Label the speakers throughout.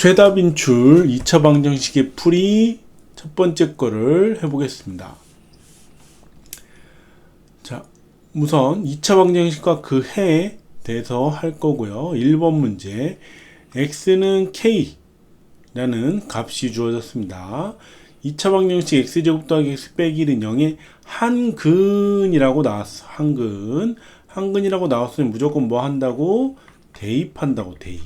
Speaker 1: 최다 빈출 2차 방정식의 풀이 첫 번째 거를 해보겠습니다. 자, 우선 2차 방정식과 그 해에 대해서 할 거고요. 1번 문제, x는 k라는 값이 주어졌습니다. 2차 방정식 x제곱 더하기 x 빼기 1은 0의 한근이라고 나왔어. 한근이라고 나왔으면 무조건 뭐 한다고? 대입한다고, 대입.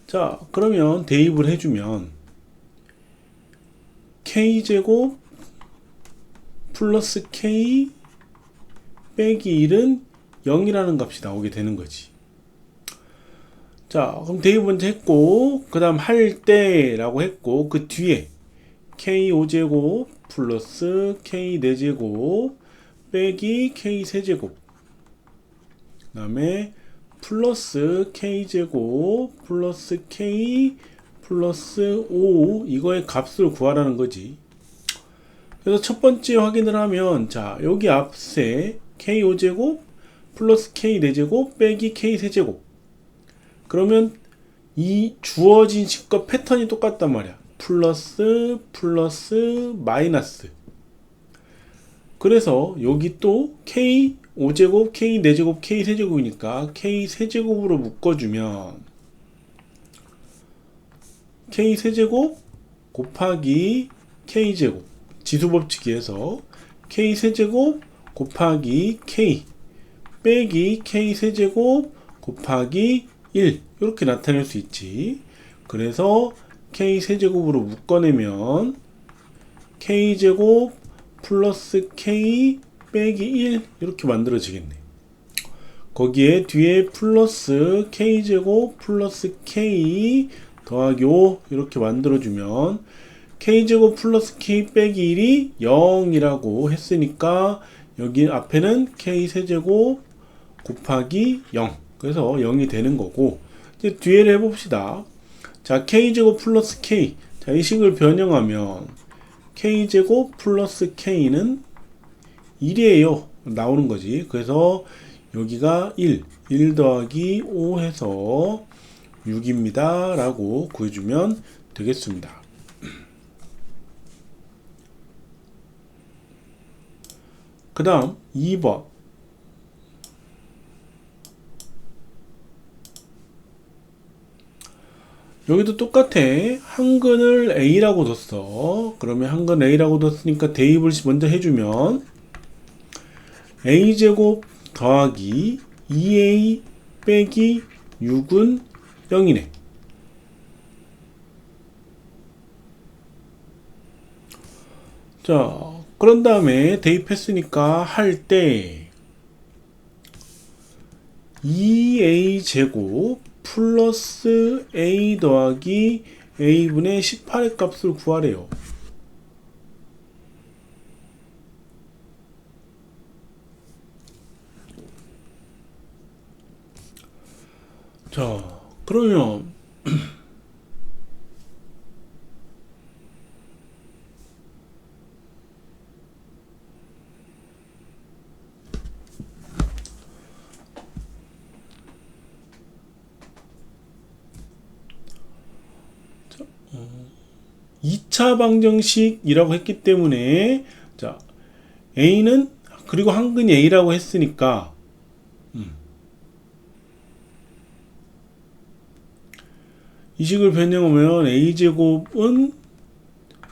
Speaker 1: 자, 그러면 대입을 해주면 k제곱 플러스 k 빼기 1은 0이라는 값이 나오게 되는 거지. 자, 그럼 대입 먼저 했고, 그 다음 할 때라고 했고, 그 뒤에 k5제곱 플러스 k4제곱 빼기 k3제곱, 그 다음에 플러스 k제곱 플러스 k 플러스 5, 이거의 값을 구하라는 거지. 그래서 첫 번째 확인을 하면, 자, 여기 앞에 k5제곱 플러스 k4제곱 빼기 k3제곱, 그러면 이 주어진 식과 패턴이 똑같단 말이야. 플러스 플러스 마이너스. 그래서 여기 또 k5제곱, k4제곱, k3제곱이니까 k3제곱으로 묶어주면 k3제곱 곱하기 k제곱, 지수법칙에서 k3제곱 곱하기 k 빼기 k3제곱 곱하기 1, 이렇게 나타낼 수 있지. 그래서 k3제곱으로 묶어내면 k제곱 플러스 k 빼기 1, 이렇게 만들어지겠네. 거기에 뒤에 플러스 k제곱 플러스 k 더하기 5, 이렇게 만들어주면 k제곱 플러스 k 빼기 1이 0이라고 했으니까 여기 앞에는 k3제곱 곱하기 0, 그래서 0이 되는 거고, 이제 뒤에를 해봅시다. 자, k제곱 플러스 k, 자, 이 식을 변형하면 k제곱 플러스 k는 1이에요 나오는 거지. 그래서 여기가 1 더하기 5 해서 6입니다 라고 구해주면 되겠습니다. 그 다음 2번, 여기도 똑같아. 한근을 a라고 뒀어. 그러면 한근 a라고 뒀으니까 대입을 먼저 해주면 a제곱 더하기 2a 빼기 6은 0이네. 자, 그런 다음에 대입했으니까 할 때 2a 제곱 플러스 a 더하기 a분의 18의 값을 구하래요. 자, 그러면 자, 2차 방정식이라고 했기 때문에, 자, a는, 그리고 한근이 a라고 했으니까 이 식을 변형하면 a제곱은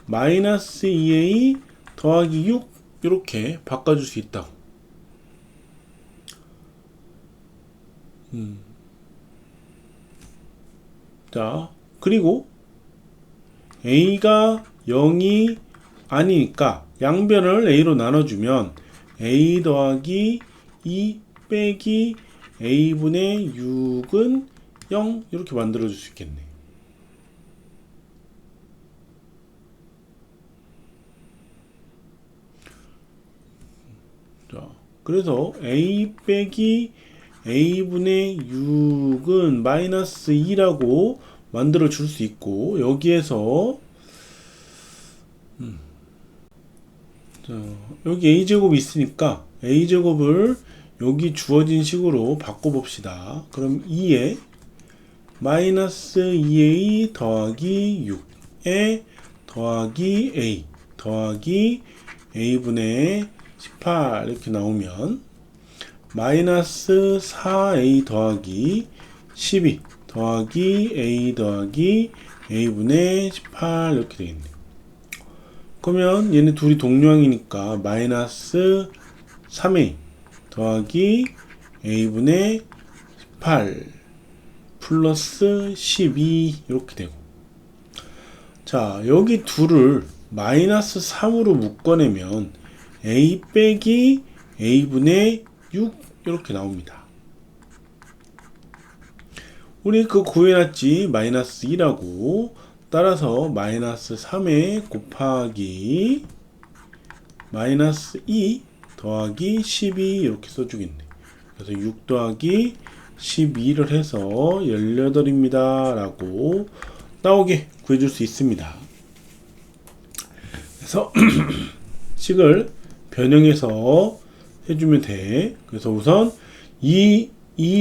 Speaker 1: 마이너스 2a 더하기 6, 이렇게 바꿔줄 수 있다고. 자, 그리고 a가 0이 아니니까 양변을 a로 나눠주면 a 더하기 2 빼기 a분의 6은 0, 이렇게 만들어줄 수 있겠네. 자, 그래서 a 빼기 a분의 6은 마이너스 2라고 만들어 줄 수 있고, 여기에서 자, 여기 a제곱이 있으니까 a제곱을 여기 주어진 식으로 바꿔봅시다. 그럼 2에 마이너스 2a 더하기 6에 더하기 a 더하기 a분의 18 이렇게 나오면 마이너스 4a 더하기 12 더하기 a 더하기 a분의 18 이렇게 되겠네. 그러면 얘네 둘이 동류항이니까 마이너스 3a 더하기 a분의 18 플러스 12 이렇게 되고, 자 여기 둘을 마이너스 3으로 묶어내면 a 빼기 a분의 6 이렇게 나옵니다. 우리 그 구해놨지 마이너스 2라고. 따라서 마이너스 3에 곱하기 마이너스 2 더하기 12 이렇게 써주겠네. 그래서 6 더하기 12를 해서 18입니다 라고 나오게 구해줄 수 있습니다. 그래서 식을 변형해서 해주면 돼. 그래서 우선 이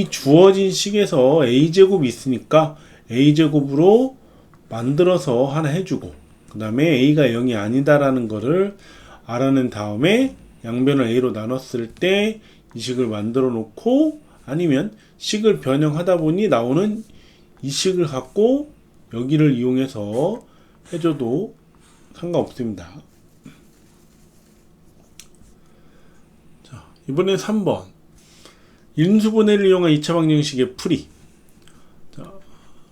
Speaker 1: 주어진 식에서 a제곱이 있으니까 a제곱으로 만들어서 하나 해주고, 그 다음에 a가 0이 아니다라는 거를 알아낸 다음에 양변을 a로 나눴을 때 이 식을 만들어 놓고, 아니면 식을 변형하다 보니 나오는 이 식을 갖고 여기를 이용해서 해줘도 상관없습니다. 자, 이번에 3번 인수분해를 이용한 2차 방정식의 풀이. 자,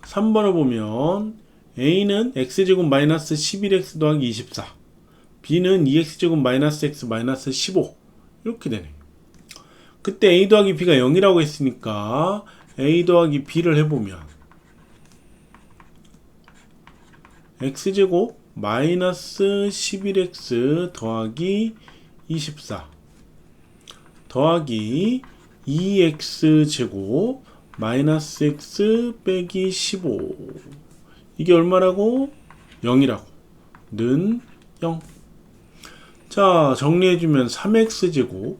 Speaker 1: 3번을 보면 a는 x제곱 마이너스 11x 더하기 24, b는 2x제곱 마이너스 x 마이너스 15 이렇게 되네. 그때 a 더하기 b가 0이라고 했으니까 a 더하기 b를 해보면 x제곱 마이너스 11x 더하기 24 더하기 2x제곱 마이너스 x 빼기 15, 이게 얼마라고? 0이라고. 는 0. 자 정리해주면 3x제곱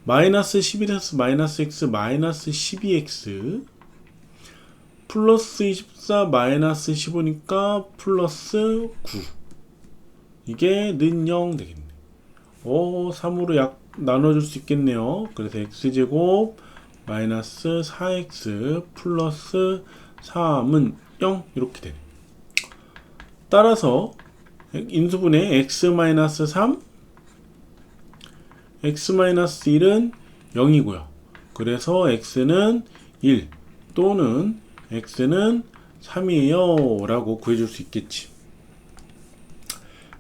Speaker 1: 마이너스 11x 마이너스 x 마이너스 12x 플러스 24 마이너스 15니까 플러스 9, 이게 는 0 되겠네. 3으로 약 나눠줄 수 있겠네요. 그래서 x제곱 마이너스 4x 플러스 3은 0 이렇게 되네. 따라서 인수분해 x 마이너스 3 x 마이너스 1은 0이고요. 그래서 x는 1 또는 x는 3이에요 라고 구해줄 수 있겠지.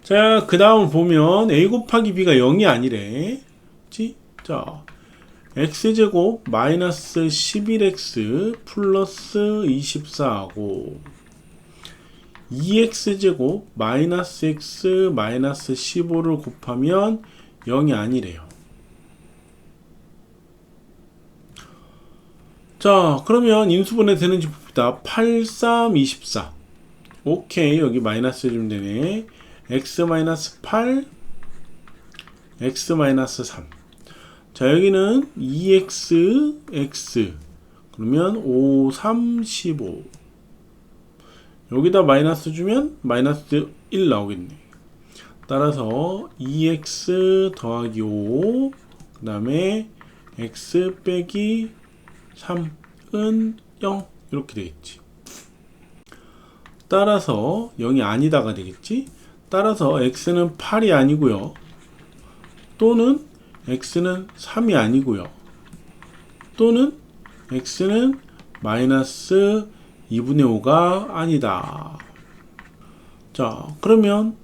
Speaker 1: 자, 그 다음 보면 a 곱하기 b가 0이 아니래. 그치? 자, x제곱 마이너스 11x 플러스 24하고 2x제곱 마이너스 x 마이너스 15를 곱하면 0이 아니래요. 자, 그러면 인수분해 되는지 봅시다. 8, 3, 24. 오케이, 여기 마이너스 해주면 되네. x 마이너스 8, x 마이너스 3. 자, 여기는 2x, x. 그러면 5, 3, 15. 여기다 마이너스 주면 마이너스 1 나오겠네. 따라서 2x 더하기 5, 그 다음에 x 빼기 3은 0 이렇게 되겠지. 따라서 0이 아니다가 되겠지. 따라서 x는 8이 아니고요, 또는 x는 3이 아니고요, 또는 x는 마이너스 2분의 5가 아니다. 자, 그러면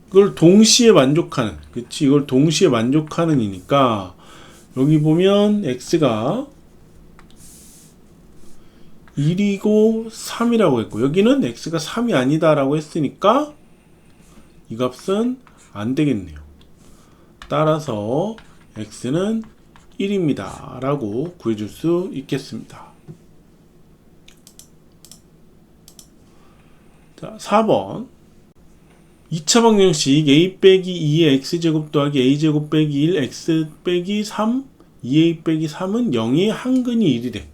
Speaker 1: 이걸 동시에 만족하는, 그치? 이걸 동시에 만족하는 이니까 여기 보면 x가 1이고 3이라고 했고, 여기는 x가 3이 아니다 라고 했으니까 이 값은 안 되겠네요. 따라서 x는 1입니다 라고 구해줄 수 있겠습니다. 자, 4번 2차 방정식 a 빼기 2의 x제곱 더하기 a제곱 빼기 1 x 빼기 3 2a 빼기 3은 0이 한근이 1이래.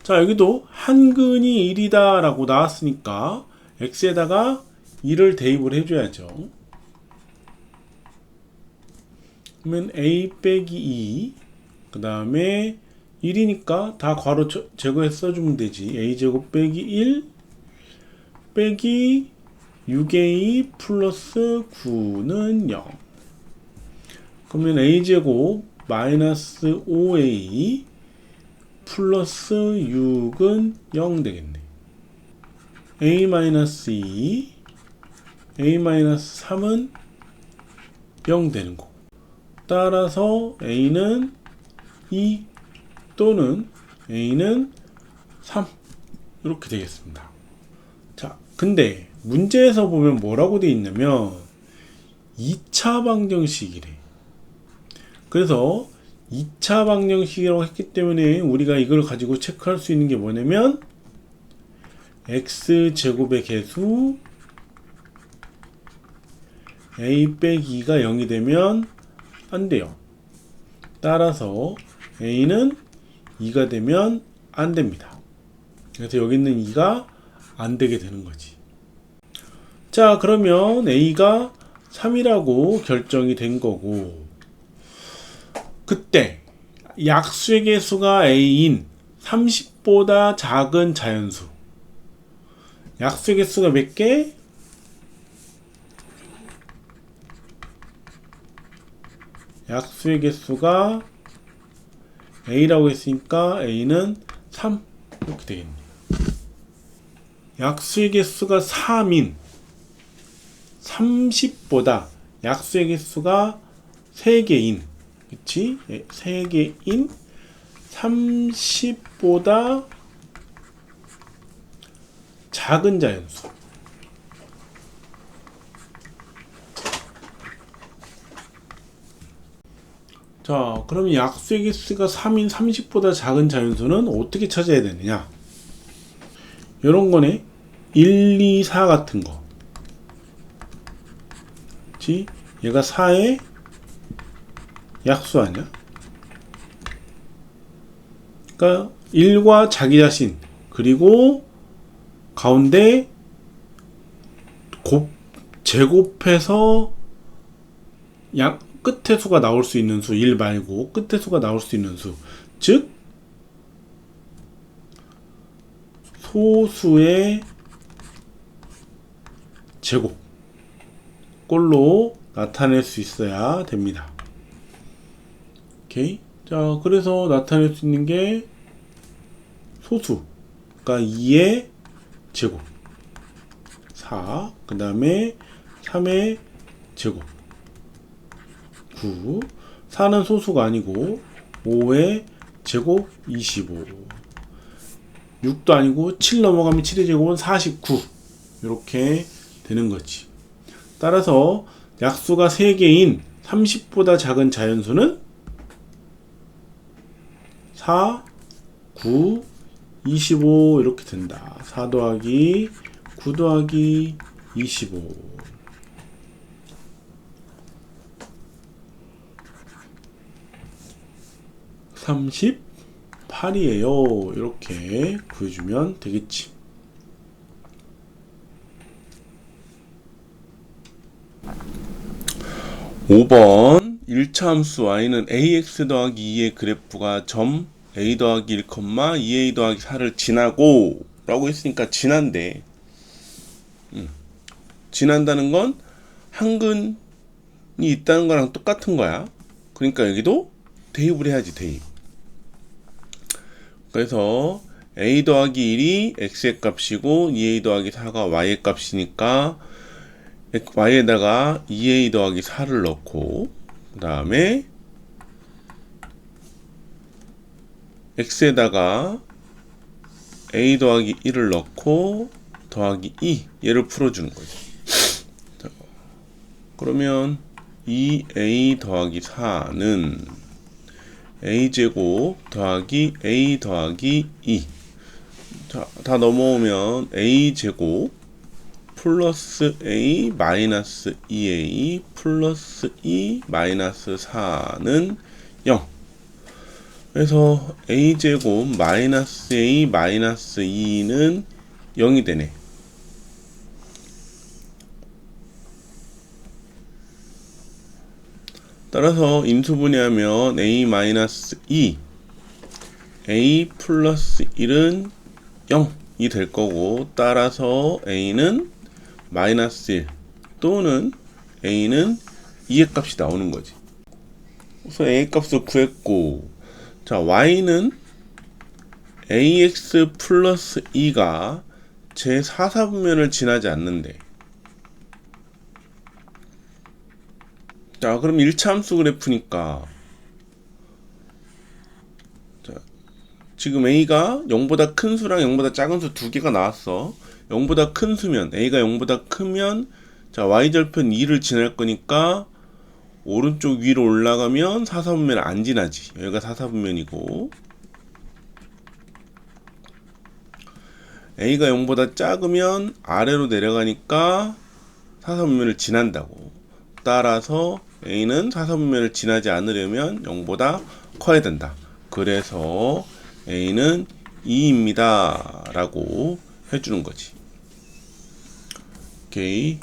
Speaker 1: 자, 여기도 한근이 1이다 라고 나왔으니까 x에다가 2를 대입을 해줘야죠. 그러면 a 빼기 2, 그 다음에 1이니까 다 괄호 제거해서 써주면 되지. a제곱 빼기 1 빼기 6a 플러스 9는 0. 그러면 a제곱 마이너스 5a 플러스 6은 0 되겠네. a 마이너스 2, a 마이너스 3은 0 되는 거고. 따라서 a는 2 또는 a는 3 이렇게 되겠습니다. 자, 근데 문제에서 보면 뭐라고 되어 있냐면 2차 방정식이래. 그래서 2차 방정식이라고 했기 때문에 우리가 이걸 가지고 체크할 수 있는 게 뭐냐면 x제곱의 개수 a 빼기 2가 0이 되면 안 돼요. 따라서 a는 2가 되면 안 됩니다. 그래서 여기 있는 2가 안 되게 되는 거지. 자, 그러면 a가 3이라고 결정이 된 거고, 그때 약수의 개수가 a인 30보다 작은 자연수. 약수의 개수가 몇 개? 약수의 개수가 a라고 했으니까 a는 3 이렇게 되겠네. 약수의 개수가 3인 30보다 약수의 개수가 3개인, 그치? 3개인 30보다 작은 자연수. 자, 그러면 약수의 개수가 3인 30보다 작은 자연수는 어떻게 찾아야 되느냐? 이런 거네. 1, 2, 4 같은 거. 그치? 얘가 4의 약수 아니야? 그러니까 1과 자기 자신, 그리고 가운데 제곱해서 끝의 수가 나올 수 있는 수, 1 말고 끝의 수가 나올 수 있는 수, 즉 소수의 제곱 꼴로 나타낼 수 있어야 됩니다. 오케이. 자, 그래서 나타낼 수 있는 게 소수, 그러니까 2의 제곱 4, 그 다음에 3의 제곱 9, 4는 소수가 아니고 5의 제곱 25, 6도 아니고 7 넘어가면 7의 제곱은 49 이렇게 되는 거지. 따라서 약수가 3개인 30보다 작은 자연수는 4, 9, 25 이렇게 된다. 4 더하기 9 더하기 25. 38이에요. 이렇게 구해주면 되겠지. (5번) 1차 함수 y는 ax 더하기 2의 그래프가 점 a 더하기 1, 2a 더하기 4를 지나고 라고 했으니까 지난데, 지난다는 건 한근이 있다는 거랑 똑같은 거야. 그러니까 여기도 대입을 해야지, 대입. 그래서 a 더하기 1이 x의 값이고 2a 더하기 4가 y의 값이니까 y에다가 2a 더하기 4를 넣고, 그 다음에 x에다가 a 더하기 1을 넣고 더하기 2 얘를 풀어주는 거죠. 자, 그러면 2a 더하기 4는 a제곱 더하기 a 더하기 2. 자, 다 넘어오면 a제곱 플러스 a 마이너스 2a 플러스 2 마이너스 4는 0. 그래서 a제곱 마이너스 a 마이너스 2는 0이 되네. 따라서 인수분해하면 a 마이너스 2 a 플러스 1은 0이 될 거고, 따라서 a는 마이너스 1 또는 a는 2의 값이 나오는 거지. 그래서 a 값을 구했고, 자, y는 ax 플러스 2가 제 4사분면을 지나지 않는데, 자, 그럼 1차 함수 그래프니까, 자, 지금 a가 0보다 큰 수랑 0보다 작은 수 두 개가 나왔어. 0보다 큰 수면, a가 0보다 크면, 자, y절편 2를 지날 거니까 오른쪽 위로 올라가면 4사분면을 안 지나지. 여기가 4사분면이고, a가 0보다 작으면 아래로 내려가니까 4사분면을 지난다고. 따라서 a는 4사분면을 지나지 않으려면 0보다 커야 된다. 그래서 a는 2입니다 라고 해주는 거지. 오케이.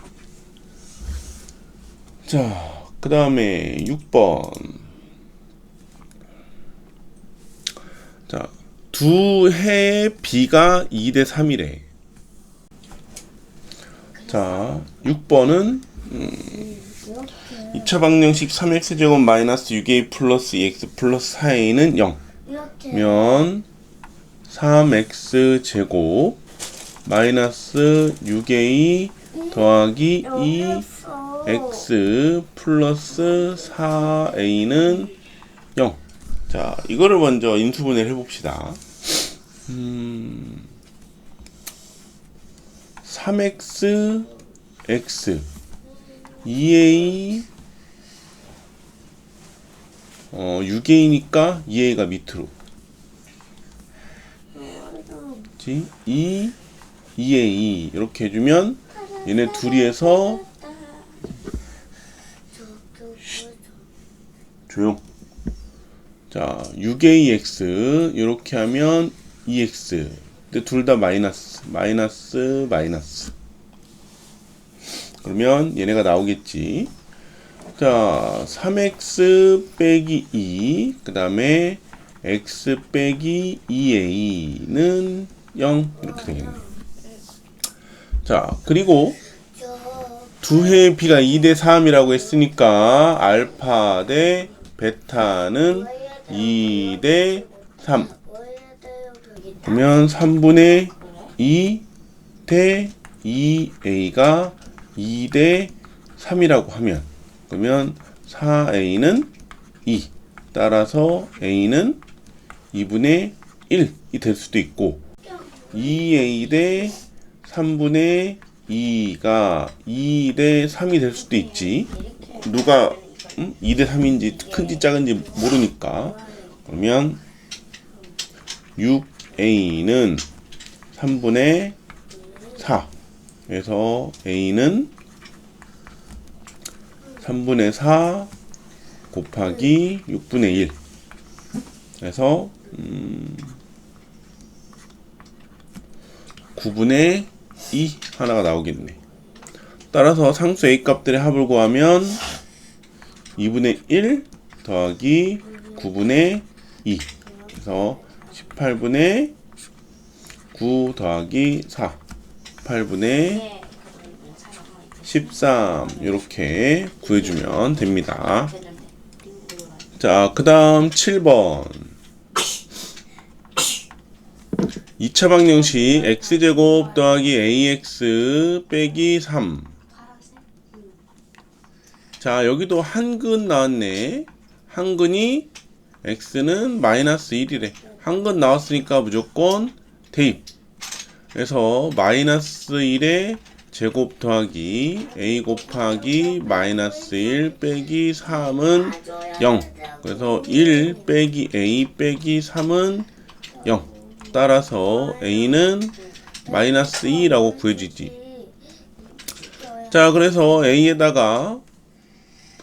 Speaker 1: 자, 그 다음에 6번. 자, 두 해의 b가 2대 3이래. 자, 6번은 2차 방정식 3x제곱 마이너스 6a 플러스 2x 플러스 4a는 0 면 3x제곱 마이너스 6a 더하기 2x 플러스 4a는 0. 자, 이거를 먼저 인수분해를 해봅시다. 3x x 2a 6a니까 2a가 밑으로, 그치? 2a 이렇게 해주면 얘네 둘이 해서 조용. 자, 6ax 이렇게 하면 2x. 근데 둘 다 마이너스. 그러면 얘네가 나오겠지. 자, 3x 빼기 2, 그 다음에 x 빼기 2a는 0 이렇게 되겠네. 자, 그리고 두 해의 b가 2대 3이라고 했으니까 알파 대 베타는 2대 3. 그러면 3분의 2 대 2a가 2대 3이라고 하면, 그러면 4a는 2. 따라서 a는 2분의 1이 될 수도 있고, 2a 대 3분의 2가 2 대 3이 될 수도 있지. 누가 2 대 3인지 큰지 작은지 모르니까. 그러면 6a는 3분의 4. 그래서 a는 3분의 4 곱하기 6분의 1. 그래서 9분의 2 하나가 나오겠네. 따라서 상수 a 값들의 합을 구하면 2분의 1 더하기 9분의 2. 그래서 18분의 9 더하기 4. 8분의 13 이렇게 구해주면 됩니다. 자, 그 다음 7번 2차 방정식 x제곱 더하기 ax 빼기 3. 자, 여기도 한근 나왔네. 한근이 x는 마이너스 1이래. 한근 나왔으니까 무조건 대입. 그래서 마이너스 1의 제곱 더하기 a 곱하기 마이너스 1 빼기 3은 0. 그래서 1 빼기 a 빼기 3은 0. 따라서 a는 마이너스 2라고 구해지지. 자, 그래서 a에다가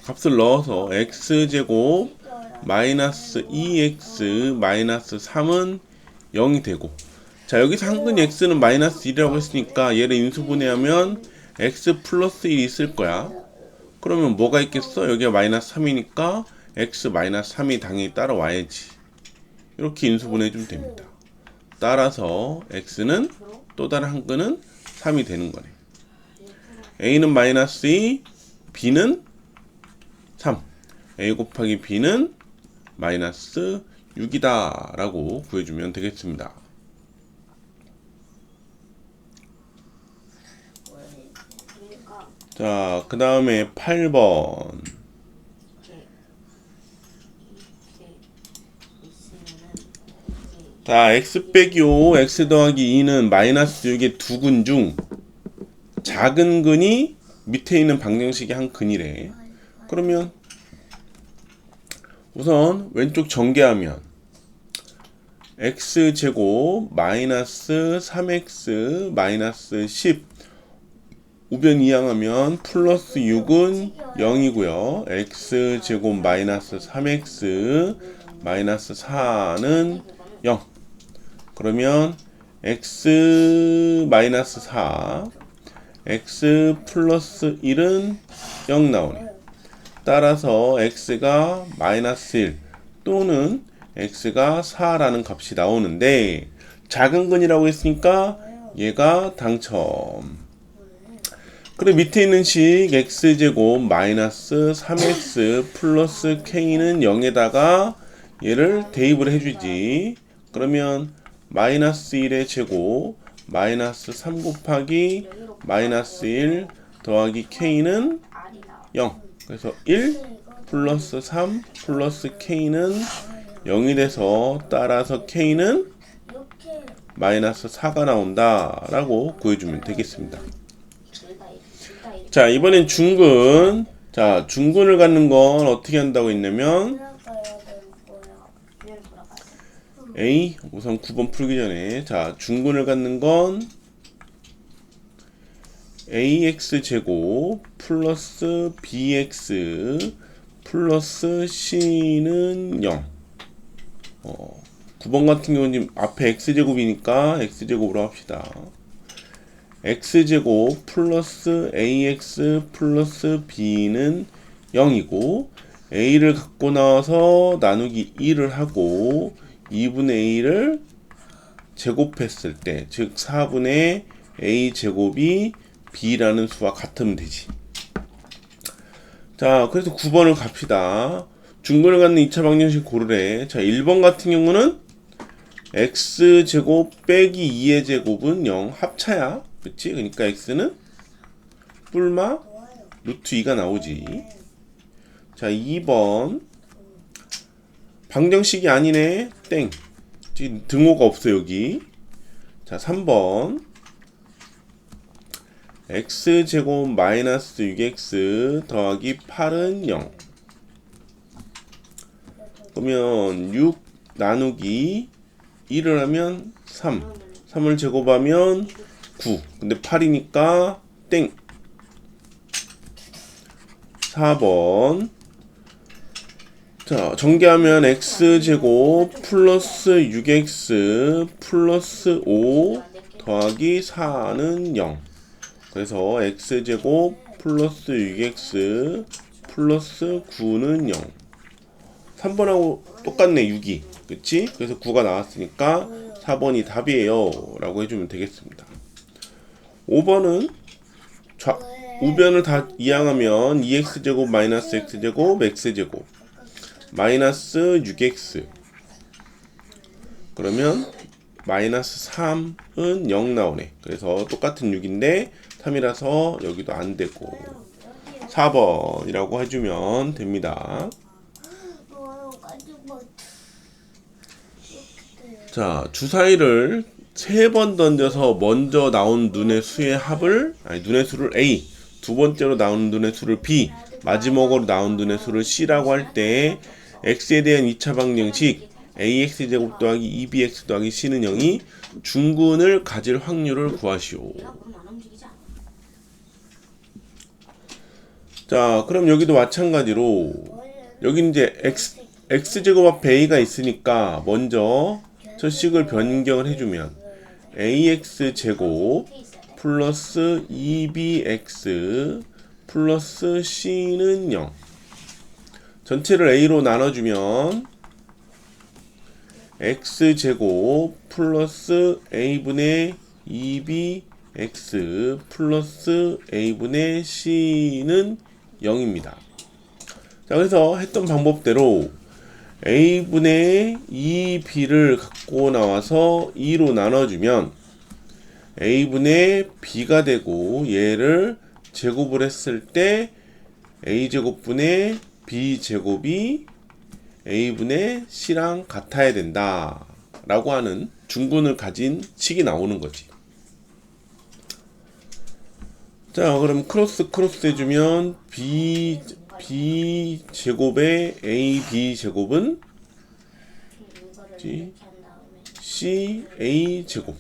Speaker 1: 값을 넣어서 x제곱 마이너스 2x 마이너스 3은 0이 되고, 자 여기서 한근이 x는 마이너스 1이라고 했으니까 얘를 인수분해하면 x 플러스 1이 있을 거야. 그러면 뭐가 있겠어? 여기가 마이너스 3이니까 x 마이너스 3이 당연히 따라와야지. 이렇게 인수분해 주면 됩니다. 따라서 x는 또 다른 한근은 3이 되는 거네. a는 마이너스 2, b는 3. a 곱하기 b는 마이너스 6이다 라고 구해주면 되겠습니다. 자, 그 다음에 8번. 자, x 빼기 5, x 더하기 2는 마이너스 6의 두 근 중 작은 근이 밑에 있는 방정식의 한 근이래. 그러면 우선 왼쪽 전개하면 x제곱 마이너스 3x 마이너스 10 우변 이항하면 플러스 6은 0이고요. x제곱 마이너스 3x 마이너스 4는 0. 그러면 x 마이너스 4 x 플러스 1은 0 나오네. 따라서 x가 마이너스 1 또는 x가 4라는 값이 나오는데, 작은 근이라고 했으니까 얘가 당첨. 그리고 밑에 있는 식 x제곱 마이너스 3x 플러스 k는 0에다가 얘를 대입을 해주지. 그러면 마이너스 1의 제곱 마이너스 3 곱하기 마이너스 1 더하기 k는 0. 그래서 1 플러스 3 플러스 k는 0이 돼서 따라서 k는 마이너스 4가 나온다 라고 구해주면 되겠습니다. 자, 이번엔 중근. 자, 중근을 갖는 건 어떻게 한다고 했냐면 A, 우선 9번 풀기 전에, 자, 중근을 갖는 건 ax 제곱 플러스 bx 플러스 c는 0. 9번 같은 경우는 지금 앞에 x제곱이니까 x제곱으로 합시다. x제곱 플러스 ax 플러스 b는 0이고, a를 갖고 나와서 나누기 2를 하고 2분의 a를 제곱했을 때, 즉 4분의 a 제곱이 b라는 수와 같으면 되지. 자, 그래서 9번을 갑시다. 중근을 갖는 2차 방정식 고르래. 자, 1번 같은 경우는 x제곱 빼기 2의 제곱은 0 합차야. 그치? 그러니까 x는 뿔마 루트 2가 나오지. 자, 2번 방정식이 아니네. 땡. 지금 등호가 없어 여기. 자, 3번 x제곱 마이너스 6x 더하기 8은 0. 그러면 6 나누기 1을 하면 3. 3을 제곱하면 9. 근데 8이니까 땡. 4번. 자, 전개하면 x제곱 플러스 6x 플러스 5 더하기 4는 0. 그래서 x제곱 플러스 6x 플러스 9는 0. 3번하고 똑같네. 6이. 그치? 그래서 9가 나왔으니까 4번이 답이에요 라고 해주면 되겠습니다. 5번은 우변을 다 이항하면 2x제곱 마이너스 x제곱 x제곱 마이너스 6x, 그러면 마이너스 3은 0 나오네. 그래서 똑같은 6인데 3이라서 여기도 안 되고 4번이라고 해주면 됩니다. 자, 주사위를 3번 던져서 먼저 나온 눈의 수의 합을, 눈의 수를 A, 두 번째로 나온 눈의 수를 B, 마지막으로 나온 눈의 수를 C라고 할 때 x에 대한 2차 방정식 ax제곱 더하기 2bx 더하기 c는 0이 중근을 가질 확률을 구하시오. 자, 그럼 여기도 마찬가지로 여기 이제
Speaker 2: x제곱 앞에 a가 있으니까 먼저 첫 식을 변경을 해주면 ax제곱 플러스 2bx 플러스 c는 0. 전체를 a로 나눠주면 x제곱 플러스 a분의 2bx 플러스 a분의 c는 0입니다. 자, 그래서 했던 방법대로 a분의 2b를 갖고 나와서 2로 나눠주면 a분의 b가 되고, 얘를 제곱을 했을 때 a제곱분의 b제곱이 a분의 c랑 같아야 된다 라고 하는 중근을 가진 식이 나오는 거지. 자, 그럼 크로스 해주면 b제곱의 ab제곱은 ca제곱.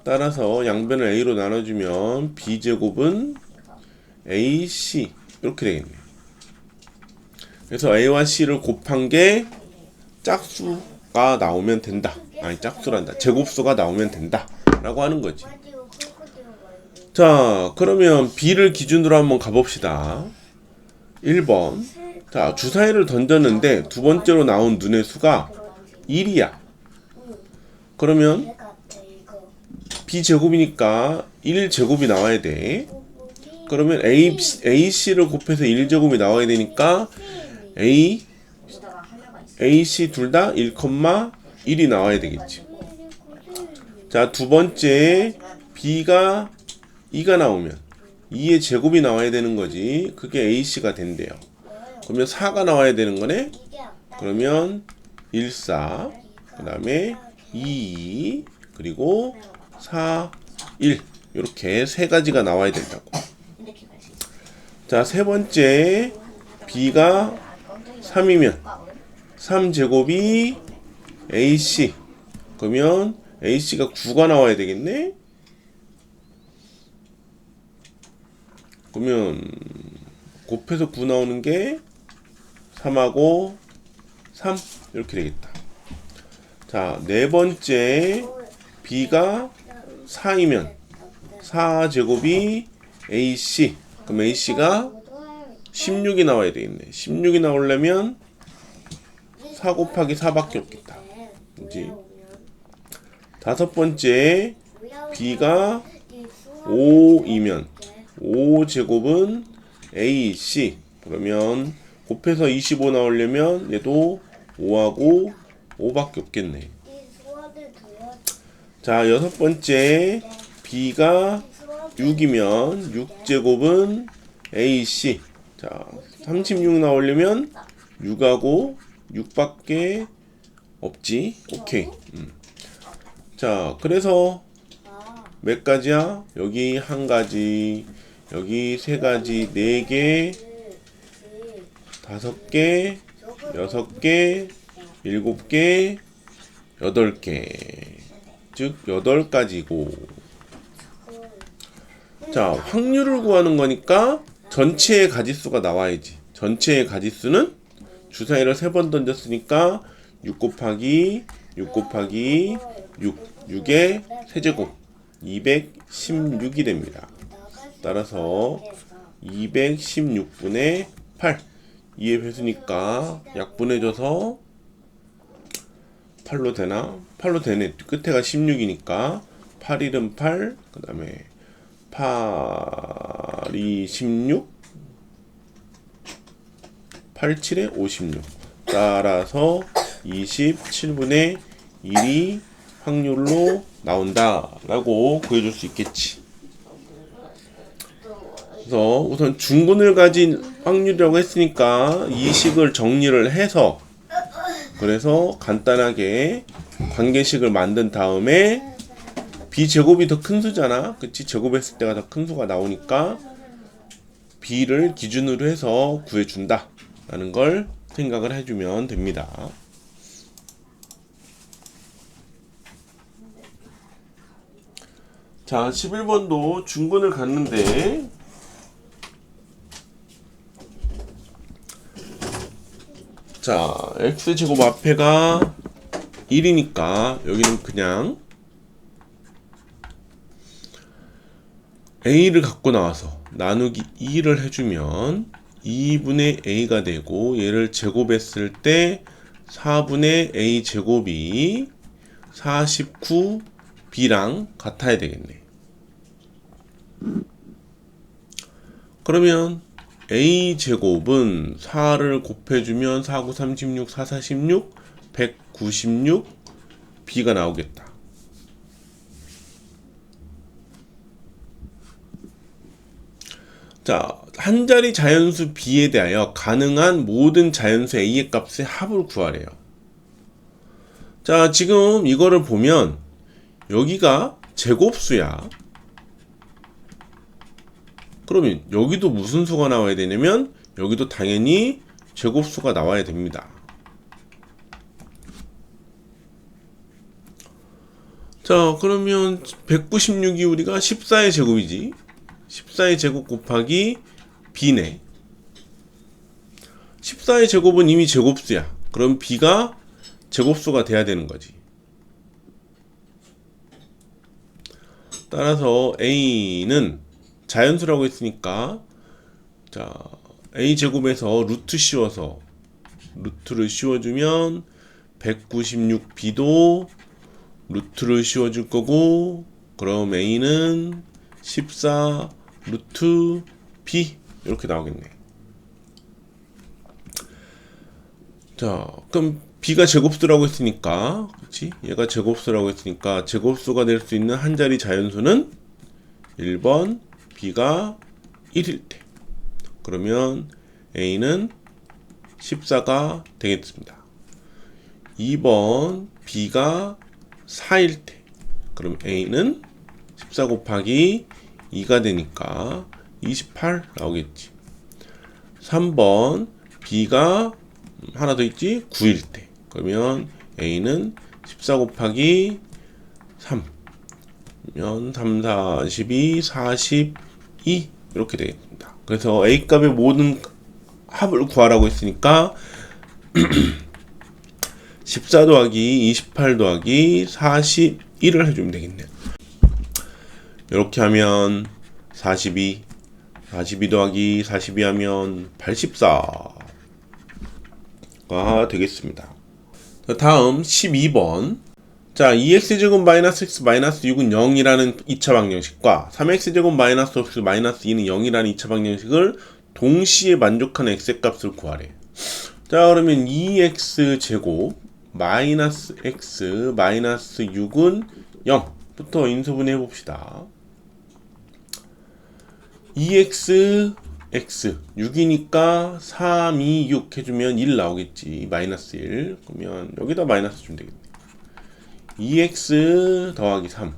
Speaker 2: 따라서 양변을 a로 나눠주면 b제곱은 ac 이렇게 되겠네. 그래서 a와 c를 곱한 게 짝수가 나오면 된다. 아니, 짝수란다. 제곱수가 나오면 된다 라고 하는 거지. 자, 그러면 b를 기준으로 한번 가봅시다. 1번. 자, 주사위를 던졌는데 두 번째로 나온 눈의 수가 1이야. 그러면 b제곱이니까 1제곱이 나와야 돼. 그러면 ac를 곱해서 1제곱이 나와야 되니까 ac 둘 다 1,1이 나와야 되겠지. 자, 두 번째 b가 2가 나오면 2의 제곱이 나와야 되는 거지. 그게 ac가 된대요. 그러면 4가 나와야 되는 거네. 그러면 1, 4, 그 다음에 2, 그리고 4, 1 이렇게 세 가지가 나와야 된다고. 자, 세 번째 b가 3이면 3제곱이 ac. 그러면 ac가 9가 나와야 되겠네. 그러면 곱해서 9 나오는 게 3하고 3 이렇게 되겠다. 자, 네 번째 b가 4이면 4제곱이 ac. 그럼 ac가 16이 나와야 되겠네. 16이 나오려면 4 곱하기 4밖에 없겠다. 그지? 다섯 번째 b가 5이면 5제곱은 ac. 그러면 곱해서 25 나오려면 얘도 5하고 5밖에 없겠네. 자, 여섯 번째 b가 6이면 6제곱은 ac. 자, 36 나오려면 6하고 6밖에 없지. 오케이. 자, 그래서 몇 가지야? 여기 한 가지, 여기 세 가지, 네 개, 다섯 개, 여섯 개, 일곱 개, 여덟 개. 즉 8가지고. 자, 확률을 구하는 거니까 전체의 가지수가 나와야지. 전체의 가지수는 주사위를 3번 던졌으니까 6 곱하기 6 곱하기 6의 세제곱 216이 됩니다. 따라서 216분의 8. 2의 배수니까 약분해줘서 8로 되나? 8로 되네. 끝에가 16이니까 8, 1은 8, 그 다음에 8, 2, 16, 8, 7에 56. 따라서 27분의 1이 확률로 나온다 라고 구해줄 수 있겠지. 그래서 우선 중근을 가진 확률이라고 했으니까 이 식을 정리를 해서, 그래서 간단하게 관계식을 만든 다음에 b제곱이 더 큰 수잖아. 그치? 제곱했을 때가 더 큰 수가 나오니까 b를 기준으로 해서 구해준다 라는 걸 생각을 해주면 됩니다. 자, 11번도 중근을 갔는데 자, x제곱 앞에가 1이니까 여기는 그냥 a를 갖고 나와서 나누기 2를 해주면 2분의 a가 되고, 얘를 제곱했을 때 4분의 a 제곱이 49b랑 같아야 되겠네. 그러면 a 제곱은 4를 곱해주면 4, 9, 36, 4, 46, 196 b가 나오겠다. 자, 한 자리 자연수 b에 대하여 가능한 모든 자연수 a의 값의 합을 구하래요. 자, 지금 이거를 보면 여기가 제곱수야. 그러면 여기도 무슨 수가 나와야 되냐면 여기도 당연히 제곱수가 나와야 됩니다. 자, 그러면 196이 우리가 14의 제곱이지. 14의 제곱 곱하기 b네. 14의 제곱은 이미 제곱수야. 그럼 b가 제곱수가 돼야 되는 거지. 따라서 a는 자연수라고 했으니까, 자, a 제곱에서 루트 씌워서 루트를 씌워주면 196b도 루트를 씌워줄 거고, 그럼 a는 14 루트 b 이렇게 나오겠네. 자, 그럼 b가 제곱수라고 했으니까, 그렇지? 얘가 제곱수라고 했으니까 제곱수가 될 수 있는 한 자리 자연수는 1번 b가 1일 때. 그러면 a는 14가 되겠습니다. 2번 b가 4일 때. 그럼 a는 14 곱하기 2가 되니까 28 나오겠지. 3번 b가 하나 더 있지? 9일 때. 그러면 a는 14 곱하기 3 면 3, 4, 12, 42 이렇게 되겠습니다. 그래서 a 값의 모든 합을 구하라고 했으니까 14 더하기 28 더하기 41을 해주면 되겠네요. 이렇게 하면 42 더하기 42 하면 84가 되겠습니다. 다음 12번. 자, 2x제곱 마이너스 x 마이너스 6은 0이라는 2차 방정식과 3x제곱 마이너스 x 마이너스 2는 0이라는 2차 방정식을 동시에 만족하는 x의 값을 구하래. 자, 그러면 2x제곱 마이너스 x 마이너스 6은 0부터 인수분해 해봅시다. 2x x 6이니까 3, 2, 6 해주면 1 나오겠지. 마이너스 1. 그러면 여기다 마이너스 주면 되겠네. 2x 더하기 3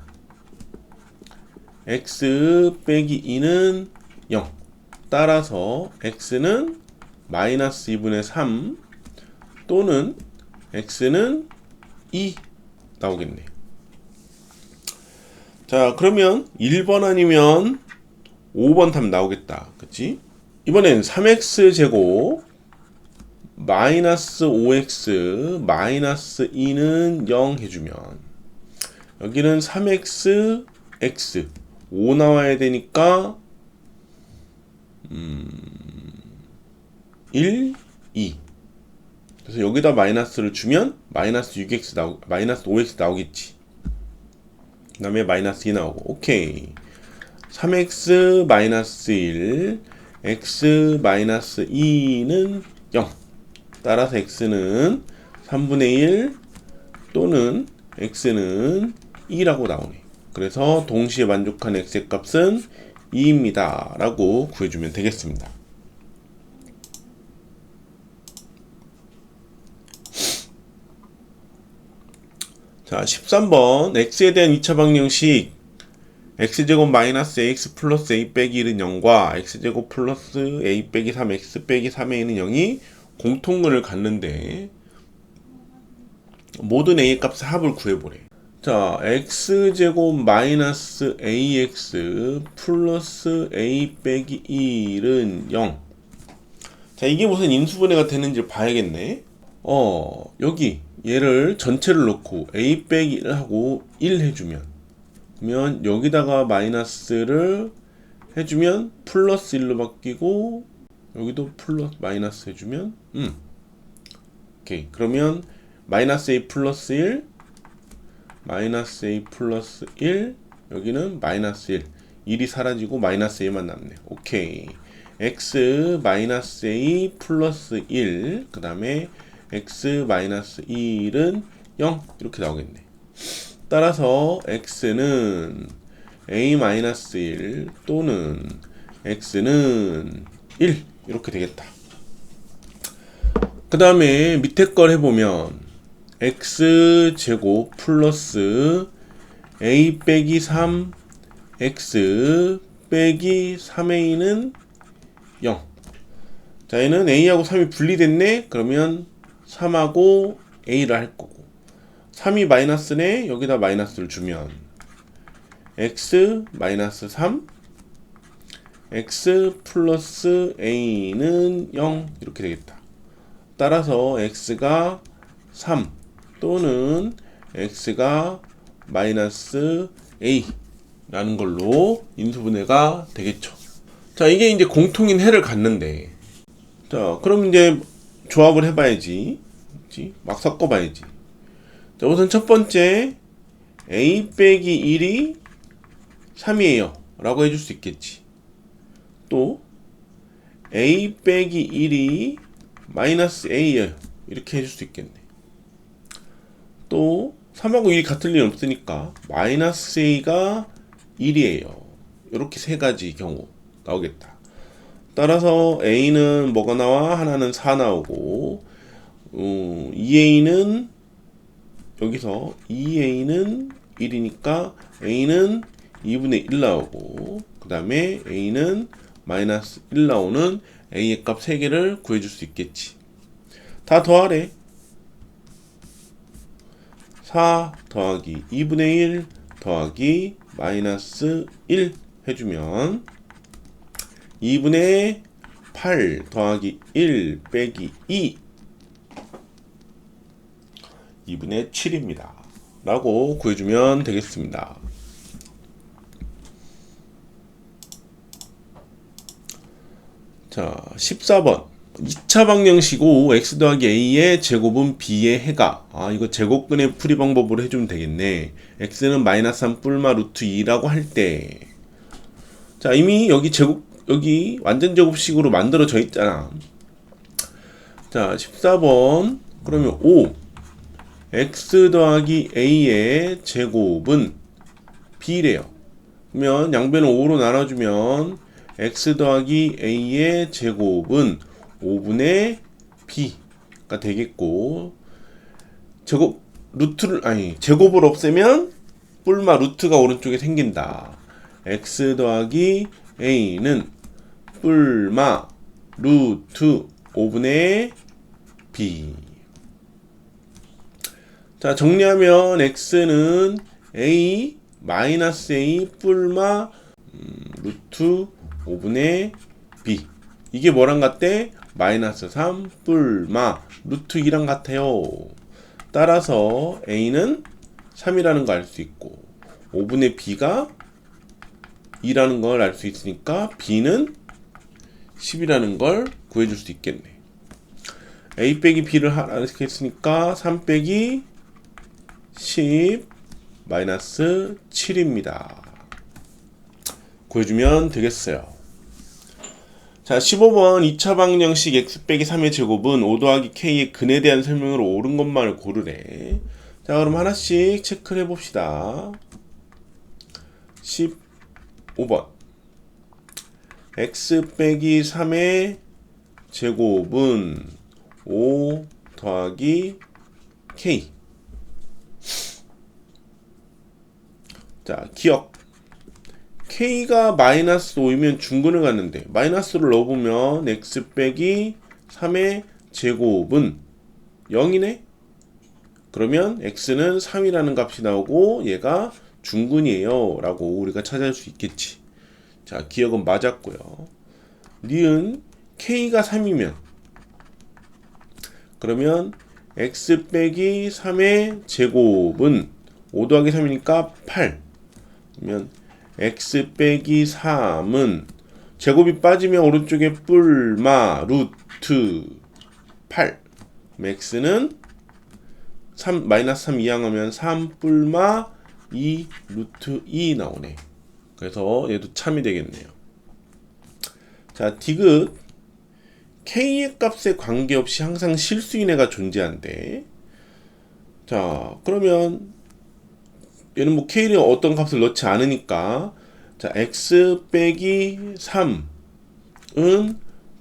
Speaker 2: x 빼기 2는 0. 따라서 x는 마이너스 2분의 3 또는 x는 2 나오겠네. 자, 그러면 1번 아니면 5번 답 나오겠다. 그치? 이번엔 3x 제곱 마이너스 5x 마이너스 2는 0 해주면 여기는 3x x 5 나와야 되니까 1, 2. 그래서 여기다 마이너스를 주면 마이너스 6x 마이너스 5x 나오겠지. 그 다음에 마이너스 2 나오고. 오케이. 3x 마이너스 1 x 마이너스 2는 0. 따라서 x는 3분의 1 또는 x는 2라고 나오네. 그래서 동시에 만족하는 x의 값은 2입니다 라고 구해주면 되겠습니다. 자, 13번 x에 대한 2차 방정식 x제곱 마이너스 ax 플러스 a 빼기 1은 0과 x제곱 플러스 a 빼기 3 x 빼기 3의 a는 0이 공통근을 갖는데 모든 a의 값의 합을 구해보래. 자, x제곱 마이너스 ax 플러스 a 빼기 1은 0. 자, 이게 무슨 인수분해가 되는지 봐야겠네. 여기 얘를 전체를 놓고 a 빼기 1하고 1 해주면, 그러면 여기다가 마이너스를 해주면 플러스 1로 바뀌고, 여기도 플러스 마이너스 해주면 오케이. 그러면 마이너스 a 플러스 1, 마이너스 a 플러스 1, 여기는 마이너스 1, 1이 사라지고 마이너스 a만 남네. 오케이. x 마이너스 a 플러스 1, 그 다음에 x 마이너스 1은 0 이렇게 나오겠네. 따라서 x는 a 마이너스 1 또는 x는 1 이렇게 되겠다. 그 다음에 밑에 걸 해보면 x 제곱 플러스 a 빼기 3 x 빼기 3a는 0. 자, 얘는 a하고 3이 분리됐네. 그러면 3하고 a를 할 거고, 3이 마이너스네. 여기다 마이너스를 주면 x 마이너스 3 x 플러스 a는 0 이렇게 되겠다. 따라서 x가 3 또는 x가 마이너스 a 라는 걸로 인수분해가 되겠죠. 자, 이게 이제 공통인 해를 갖는데, 자, 그럼 이제 조합을 해봐야지. 그치? 막 섞어봐야지. 자, 우선 첫 번째 a 빼기 1이 3이에요 라고 해줄 수 있겠지. 또 a 빼기 1이 마이너스 a예요 이렇게 해줄 수 있겠네. 또 3하고 1이 같을 리 없으니까 마이너스 a가 1이에요. 이렇게 세 가지 경우 나오겠다. 따라서 a는 뭐가 나와? 하나는 4 나오고, 2a는 여기서 2a는 1이니까 a는 2분의 1 나오고, 그 다음에 a는 마이너스 1 나오는 a의 값 3개를 구해줄 수 있겠지. 다 더하래. 4 더하기 2분의 1 더하기 마이너스 1 해주면 2분의 8 더하기 1 빼기 2 2분의 7입니다 라고 구해주면 되겠습니다. 자, 14번 2차 방정식이고 x 더하기 a의 제곱은 b의 해가, 이거 제곱근의 풀이 방법으로 해주면 되겠네. x는 마이너스 3 뿔마 루트 2라고 할 때, 자, 이미 여기 여기 완전 제곱식으로 만들어져 있잖아. 자, 14번 그러면 5 x 더하기 a의 제곱은 b래요. 그러면 양변을 5로 나눠주면 x 더하기 a의 제곱은 5분의 b가 되겠고, 제곱을 없애면 뿔마 루트가 오른쪽에 생긴다. x 더하기 a는 뿔마 루트 5분의 b. 자, 정리하면 x는 a 마이너스 a 뿔마 루트 5분의 b. 이게 뭐랑 같대? 마이너스 3 뿔마 루트 2랑 같아요. 따라서 a는 3이라는 거 알 수 있고, 5분의 b가 2라는 걸 알 수 있으니까 b는 10이라는 걸 구해줄 수 있겠네. a 빼기 b를 이렇게 했으니까 3 빼기 10 마이너스 7입니다. 구해주면 되겠어요. 자, 15번 2차 방정식 x 빼기 3의 제곱은 5 더하기 k의 근에 대한 설명으로 옳은 것만을 고르래. 자, 그럼 하나씩 체크를 해봅시다. 15번 x 빼기 3의 제곱은 5 더하기 k. 자, 기억. k가 마이너스 5이면 중근을 갖는데 마이너스를 넣어보면 x 빼기 3의 제곱은 0이네? 그러면 x는 3이라는 값이 나오고 얘가 중근이에요 라고 우리가 찾아낼 수 있겠지. 자, 기억은 맞았고요. 니은 k가 3이면, 그러면 x 빼기 3의 제곱은 5 더하기 3이니까 8. 그러면 x 빼기 3은 제곱이 빠지면 오른쪽에 뿔마 루트 8. x는 3 마이너스 3 이항하면 3 뿔마 2 루트 2 나오네. 그래서 얘도 참이 되겠네요. 자, 디귿 k의 값에 관계없이 항상 실수인해가 존재한대. 자, 그러면 얘는 뭐 k는 어떤 값을 넣지 않으니까, 자, x 빼기 3은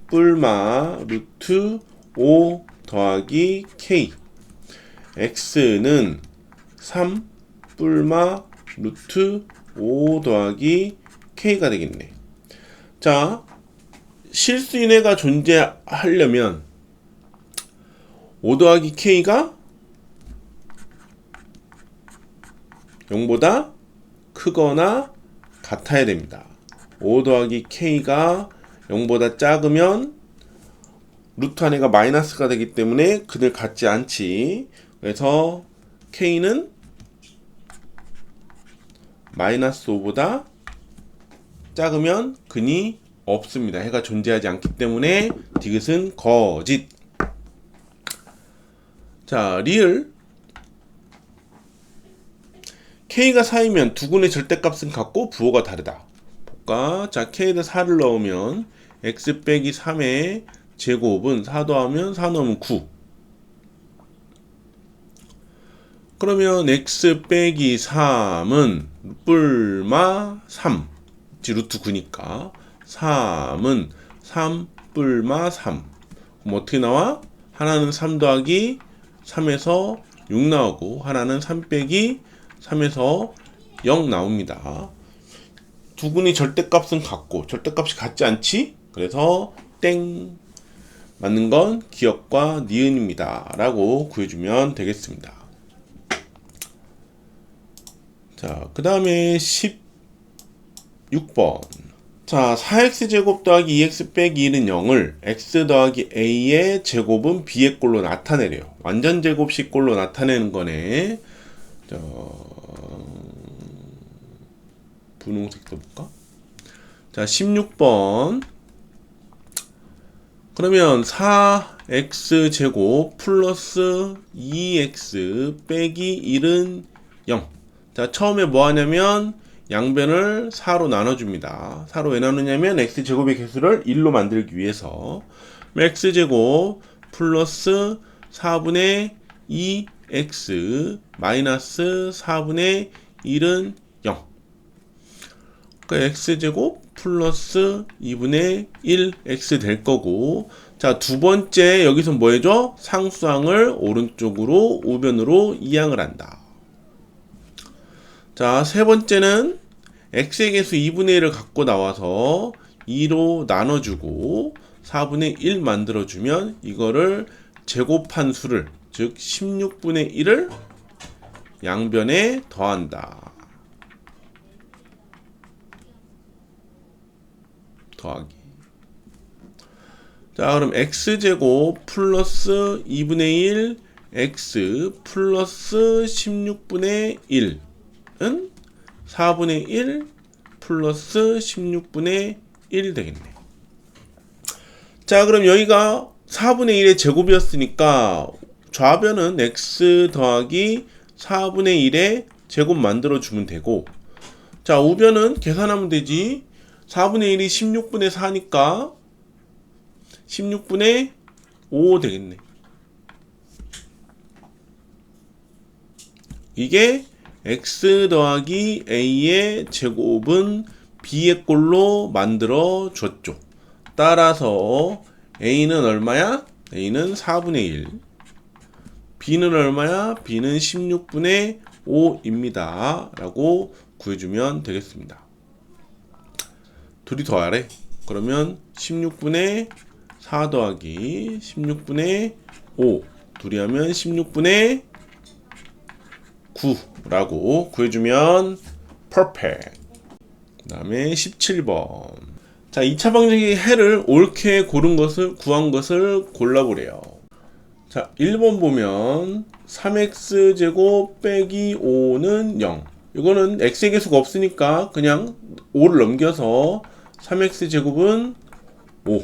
Speaker 2: 뿔마 루트 5 더하기 k. x는 3 뿔마 루트 5 더하기 k가 되겠네. 자, 실수인해가 존재하려면 5 더하기 k가 0보다 크거나 같아야 됩니다. 5 더하기 k가 0보다 작으면 루트 안에가 마이너스가 되기 때문에 근을 갖지 않지. 그래서 k는 마이너스 5보다 작으면 근이 없습니다. 해가 존재하지 않기 때문에 디귿은 거짓. 자, 리을 k가 4이면 두근의 절대값은 같고 부호가 다르다. 볼까? 자, k에다 4를 넣으면 x 빼기 3의 제곱은 4 더하면 4 넣으면 9. 그러면 x 빼기 3은 뿔마 3. 루트 9니까 3은 3 뿔마 3. 그럼 어떻게 나와? 하나는 3 더하기 3에서 6 나오고 하나는 3 빼기 3에서 0 나옵니다. 두근의 절대값은 같고 절대값이 같지 않지? 그래서 땡. 맞는 건 기역과 니은입니다. 라고 구해주면 되겠습니다. 자, 그 다음에 16번. 자, 4x제곱 더하기 2x 빼기 1은 0을 x 더하기 a의 제곱은 b의 꼴로 나타내래요. 완전 제곱식 꼴로 나타내는 거네. 분홍색 써볼까? 자, 16번. 그러면 4x제곱 플러스 2x 빼기 1은 0. 자, 처음에 뭐 하냐면 양변을 4로 나눠줍니다. 4로 왜 나누냐면 x제곱의 개수를 1로 만들기 위해서. x제곱 플러스 4분의 2x 마이너스 4분의 1은 0. 그러니까 x제곱 플러스 2분의 1x 될 거고, 자, 두 번째 여기서 뭐 해줘? 상수항을 오른쪽으로 우변으로 이항을 한다. 자, 세 번째는 x의 개수 2분의 1을 갖고 나와서 2로 나눠주고 4분의 1 만들어주면 이거를 제곱한 수를, 즉 16분의 1을 양변에 더한다. 더하기. 자, 그럼 x제곱 플러스 2분의 1 x 플러스 16분의 1은 4분의 1 플러스 16분의 1 되겠네. 자, 그럼 여기가 4분의 1의 제곱이었으니까 좌변은 x 더하기 4분의 1의 제곱 만들어주면 되고, 자, 우변은 계산하면 되지. 4분의 1이 16분의 4니까 16분의 5 되겠네. 이게 x 더하기 a의 제곱은 b의 꼴로 만들어 줬죠. 따라서 a는 얼마야? a는 4분의 1. b는 얼마야? b는 16분의 5입니다. 라고 구해주면 되겠습니다. 둘이 더하래. 그러면 16분의 4 더하기 16분의 5. 둘이 하면 16분의 9라고 구해주면 perfect. 그 다음에 17번. 자, 2차 방정식의 해를 옳게 구한 것을 골라보래요. 자, 1번 보면 3x제곱 빼기 5는 0. 이거는 x의 개수가 없으니까 그냥 5를 넘겨서 3x제곱은 5,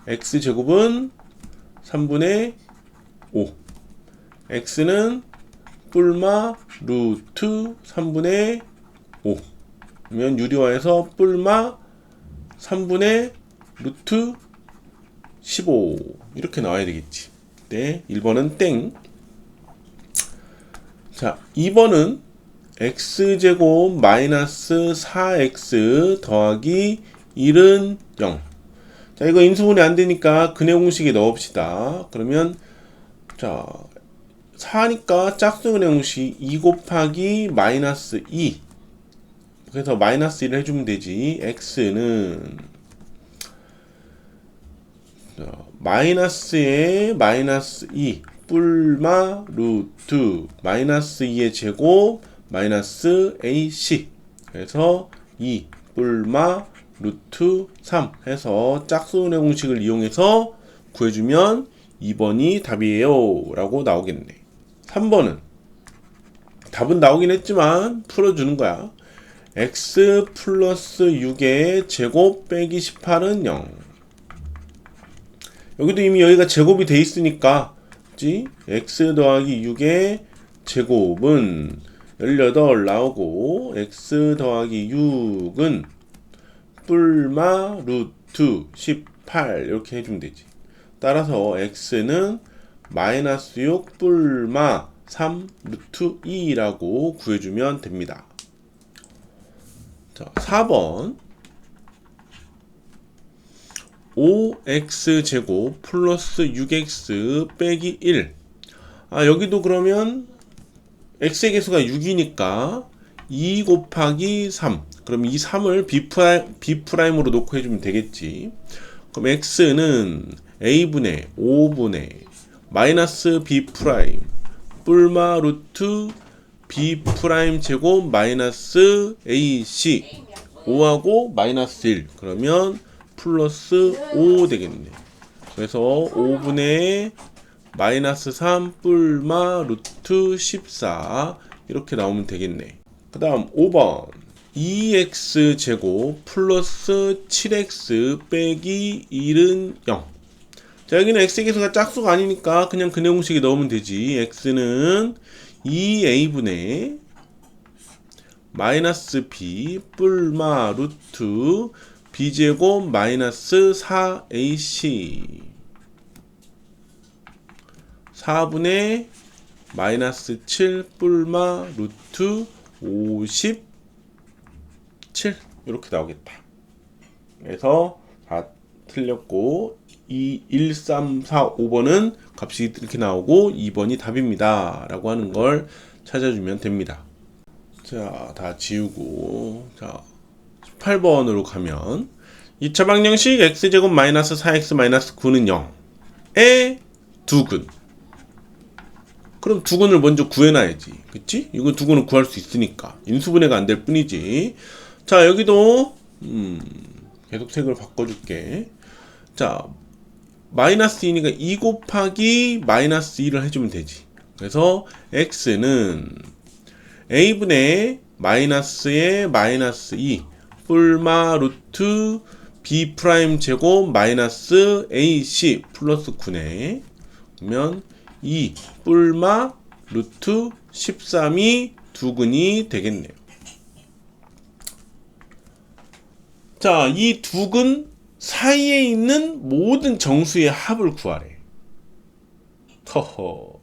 Speaker 2: x제곱은 3분의 5, x는 뿔마 루트 3분의 5 그러면 유리화해서 뿔마 3분의 루트 15 이렇게 나와야 되겠지. 네, 1번은 땡. 자, 2번은 x제곱 마이너스 4x 더하기 1은 0. 자, 이거 인수분해 안 되니까 근해 공식에 넣읍시다. 그러면 자, 4니까 짝수근해 공식 2 곱하기 마이너스 2. 그래서 마이너스 1을 해주면 되지. x는 마이너스에 마이너스 2 뿔마 루트 마이너스 2의 제곱 마이너스 ac 그래서 2 뿔마 루트 3 해서 짝수근해 공식을 이용해서 구해주면 2번이 답이에요 라고 나오겠네. 3번은 답은 나오긴 했지만 풀어주는 거야. x 플러스 6의 제곱 빼기 18은 0. 여기도 이미 여기가 제곱이 돼 있으니까 그치? x 더하기 6의 제곱은 18 나오고 x 더하기 6은 뿔마 루트 18 이렇게 해주면 되지. 따라서 x는 마이너스 6 뿔마 3 루트 2라고 구해주면 됩니다. 자, 4번 5x제곱 플러스 6x 빼기 1. 여기도 그러면 x의 개수가 6이니까 2 곱하기 3. 그럼 이 3을 b'으로 놓고 해주면 되겠지. 그럼 x는 a분의 5분의 마이너스 b' 뿔마 루트 b' 제곱 마이너스 ac 5하고 마이너스 1 그러면 플러스 5 되겠네. 그래서 5분의 마이너스 3 뿔마 루트 14 이렇게 나오면 되겠네. 그 다음 5번 2x 제곱 플러스 7x 빼기 1은 0. 자, 여기는 x의 개수가 짝수가 아니니까 그냥 근해 공식에 넣으면 되지. x는 2a분의 마이너스 b 뿔마 루트 b제곱 마이너스 4ac 4분의 마이너스 7 뿔마 루트 57 이렇게 나오겠다. 그래서 다 틀렸고 1, 3, 4, 5번은 값이 이렇게 나오고 2번이 답입니다 라고 하는 걸 찾아주면 됩니다. 자, 다 지우고 자 18번으로 가면 2차 방정식 x제곱 마이너스 4x 마이너스 9는 0에 두근. 그럼 두근을 먼저 구해놔야지. 그치? 이거 두근을 구할 수 있으니까 인수분해가 안 될 뿐이지. 자, 여기도 계속 색을 바꿔줄게. 자, 마이너스 2니까 2 곱하기 마이너스 2를 해주면 되지. 그래서 x는 a분의 마이너스의 마이너스 2 뿔마 루트 b 프라임 제곱 마이너스 ac 플러스 9네. 그러면 2 뿔마 루트 13이 두근이 되겠네요. 자, 이 두근 사이에 있는 모든 정수의 합을 구하래. 허허.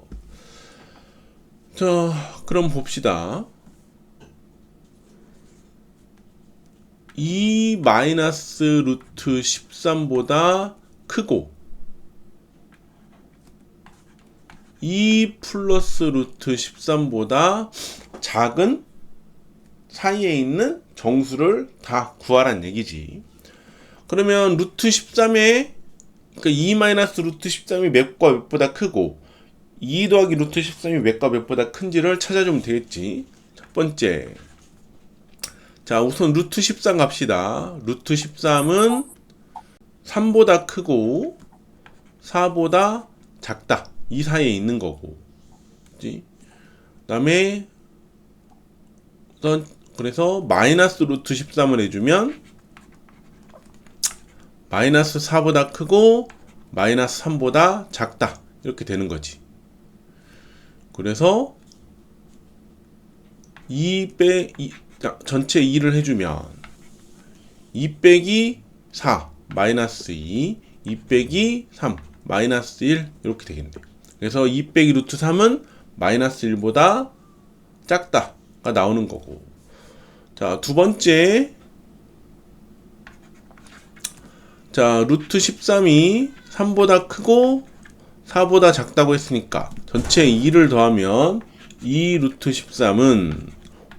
Speaker 2: 자, 그럼 봅시다. 2 마이너스 루트 13보다 크고 2 플러스 루트 13보다 작은 사이에 있는 정수를 다 구하란 얘기지. 그러면 루트 13에 그러니까 2 마이너스 루트 13이 몇과 몇보다 크고 2 더하기 루트 13이 몇과 몇보다 큰지를 찾아주면 되겠지. 첫 번째, 자, 우선 루트 13 갑시다. 루트 13은 3보다 크고 4보다 작다. 이 사이에 있는 거고. 그치? 그다음에 그래서 마이너스 루트 13을 해주면 마이너스 4보다 크고 마이너스 3보다 작다. 이렇게 되는 거지. 그래서 전체 2를 해주면 2 빼기 4 마이너스 2 빼기 3 마이너스 1 이렇게 되겠네. 그래서 2 빼기 루트 3은 마이너스 1보다 작다가 나오는 거고. 자, 두 번째. 자, 루트 13이 3보다 크고 4보다 작다고 했으니까 전체 2를 더하면 2 루트 13은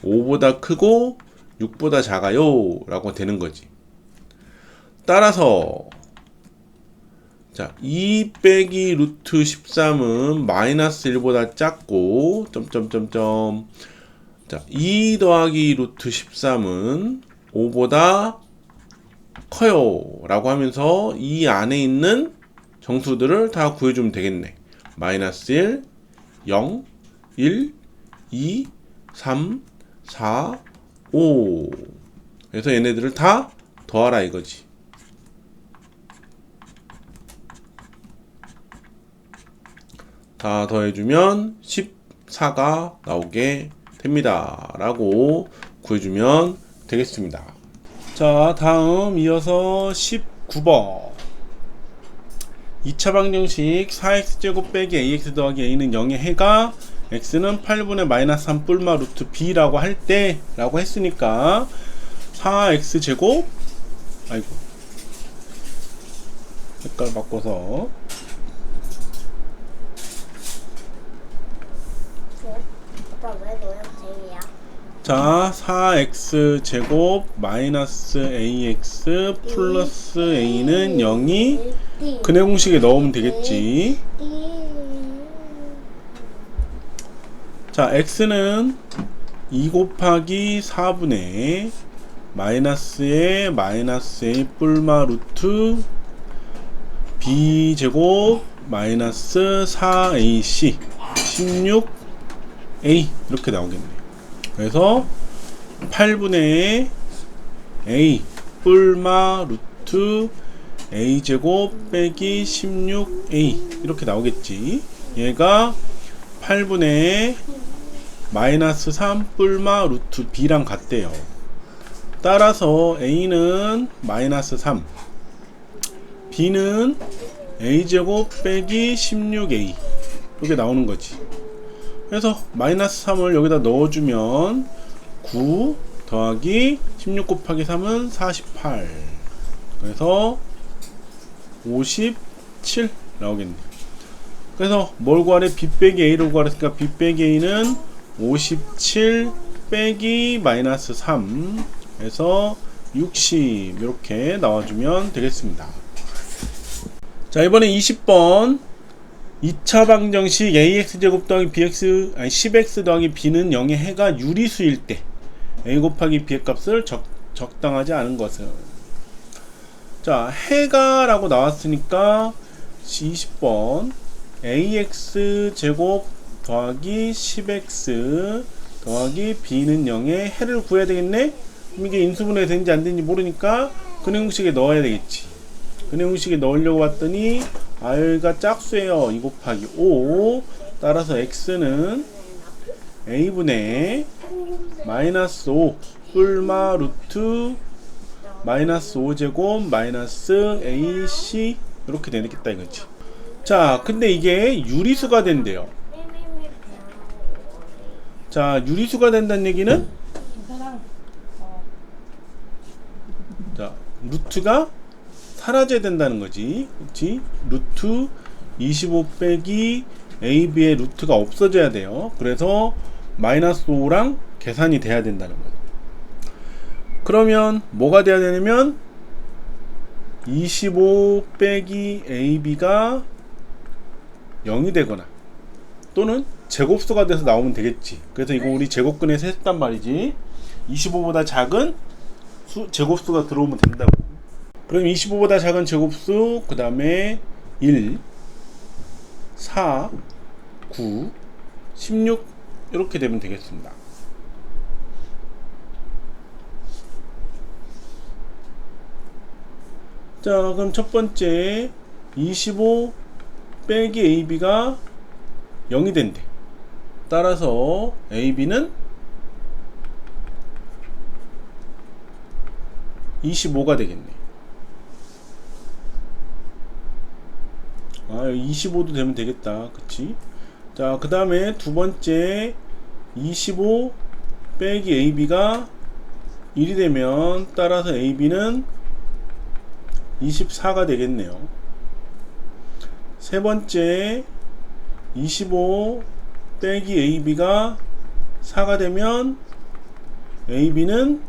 Speaker 2: 5보다 크고 6보다 작아요 라고 되는 거지. 따라서 자, 2 빼기 루트 13은 마이너스 1보다 작고 점점점점. 자, 2 더하기 루트 13은 5보다 커요 라고 하면서 이 안에 있는 정수들을 다 구해주면 되겠네. 마이너스 1, 0, 1, 2, 3, 4, 5. 그래서 얘네들을 다 더하라 이거지. 다 더해주면 14가 나오게 됩니다 라고 구해주면 되겠습니다. 자, 다음 이어서 19번 2차 방정식 4x제곱 빼기 ax 더하기 a는 0의 해가 x는 8분의 마이너스 3 뿔마 루트 b라고 할 때 라고 했으니까 4x제곱 아이고 색깔 바꿔서
Speaker 3: 아빠 왜 노란색이야?
Speaker 1: 자, 4x제곱 마이너스 ax 플러스 a는 0이 근해 공식에 넣으면 되겠지. 자, x는 2 곱하기 4분의 마이너스에 마이너스 a 뿔마 루트 b제곱 마이너스 4ac 16a 이렇게 나오겠네. 그래서 8분의 a 뿔마 루트 a제곱 빼기 16a 이렇게 나오겠지. 얘가 8분의 마이너스 3 뿔마 루트 b랑 같대요. 따라서 a는 마이너스 3 b는 a제곱 빼기 16a 이렇게 나오는 거지. 그래서 마이너스 3을 여기다 넣어주면 9 더하기 16 곱하기 3은 48. 그래서 57 나오겠네. 그래서 뭘 구하래? b 빼기 a를 구하랬으니까 b 빼기 a는 57 빼기 마이너스 3 해서 60 이렇게 나와주면 되겠습니다. 자, 이번에 20번 2차 방정식 ax제곱 더하기 bx 아니 10x 더하기 b는 0의 해가 유리수일 때 a 곱하기 b의 값을 적당하지 않은 것은. 자, 해가 라고 나왔으니까 20번 ax제곱 더하기 10x 더하기 b는 0의 해를 구해야 되겠네. 그럼 이게 인수분해 되는지 안 되는지 모르니까 근해 공식에 넣어야 되겠지. 근해 공식에 넣으려고 봤더니 r가 짝수예요. 2 곱하기 5. 따라서 x는 a분의 마이너스 5 뿔마 루트 마이너스 5제곱 마이너스 ac 이렇게 되겠다 이거지. 자, 근데 이게 유리수가 된대요. 자, 유리수가 된다는 얘기는 자, 루트가 사라져야 된다는 거지. 그렇지? 루트 25 빼기 ab의 루트가 없어져야 돼요. 그래서 마이너스 5랑 계산이 돼야 된다는 거예요. 그러면 뭐가 돼야 되냐면 25 빼기 ab가 0이 되거나 또는 제곱수가 돼서 나오면 되겠지. 그래서 이거 우리 제곱근에서 했단 말이지. 25보다 작은 제곱수가 들어오면 된다고. 그럼 25보다 작은 제곱수 그 다음에 1 4, 9, 16 이렇게 되면 되겠습니다. 자, 그럼 첫 번째 25 빼기 AB가 0이 된대. 따라서 AB는 25가 되겠네. 아, 25도 되면 되겠다. 그치? 자, 그 다음에 두 번째 25 빼기 AB가 1이 되면 따라서 AB는 24가 되겠네요. 세 번째 25 빼기 AB가 4가 되면 AB는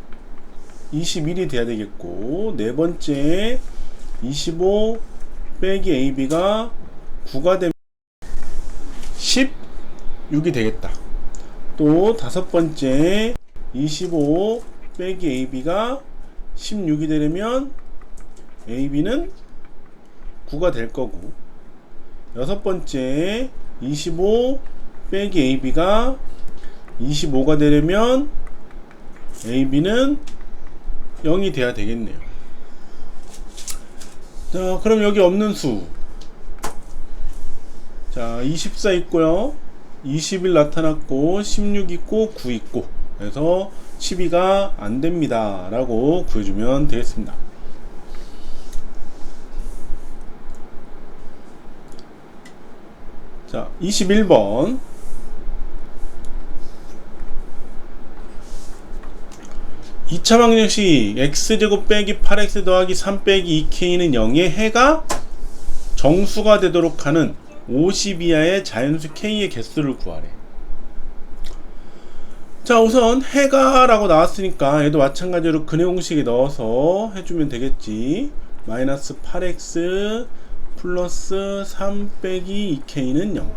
Speaker 1: 21이 돼야 되겠고, 네 번째 25 빼기 AB가 9가 되면 16이 되겠다. 또 다섯 번째 25 빼기 AB가 16이 되려면 AB는 9가 될 거고, 여섯 번째 25 빼기 AB가 25가 되려면 AB는 0이 돼야 되겠네요. 자, 그럼 여기 없는 수. 자, 24 있고요. 21 나타났고, 16 있고, 9 있고. 그래서 12가 안 됩니다. 라고 구해주면 되겠습니다. 자, 21번. (2차) 방정식 x제곱 빼기 8x 더하기 3 빼기 2k는 0의 해가 정수가 되도록 하는 50 이하의 자연수 k의 개수를 구하래. 자, 우선 해가 라고 나왔으니까 얘도 마찬가지로 근해 공식에 넣어서 해주면 되겠지. 마이너스 8x 플러스 3 빼기 2k는 0.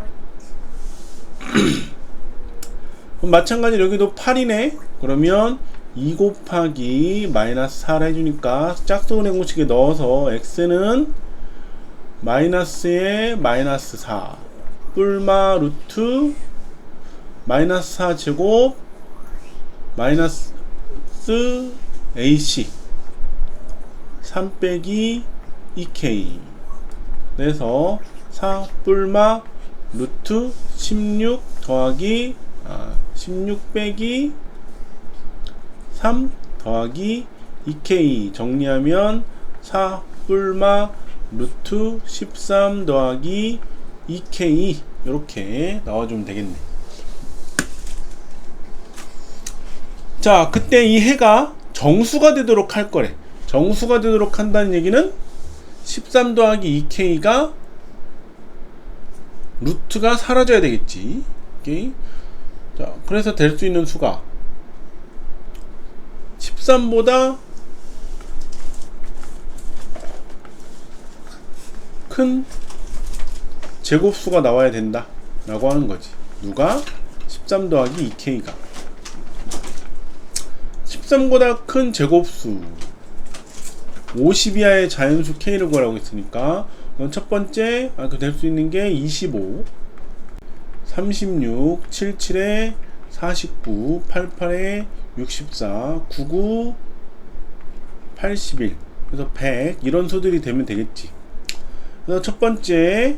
Speaker 1: 그럼 마찬가지로 여기도 8이네. 그러면 2 곱하기 마이너스 4를 해주니까 짝수근해 공식에 넣어서 x는 마이너스에 마이너스 4 뿔마 루트 마이너스 4 제곱 마이너스 ac 3 빼기 2k 그래서 4 뿔마 루트 16 더하기 16 빼기 3 더하기 2k 정리하면 4 뿔마 루트 13 더하기 2k 이렇게 나와주면 되겠네. 자, 그때 이 해가 정수가 되도록 할 거래. 정수가 되도록 한다는 얘기는 13 더하기 2k가 루트가 사라져야 되겠지. 오케이? 자, 그래서 될 수 있는 수가 13보다 큰 제곱수가 나와야 된다 라고 하는 거지. 누가? 13 더하기 2k가 13보다 큰 제곱수 50 이하의 자연수 k를 구하라고 했으니까 첫 번째 될 수 있는 게 25 36 77에 49 88에 64 99 81 그래서 100 이런 수들이 되면 되겠지. 그래서 첫 번째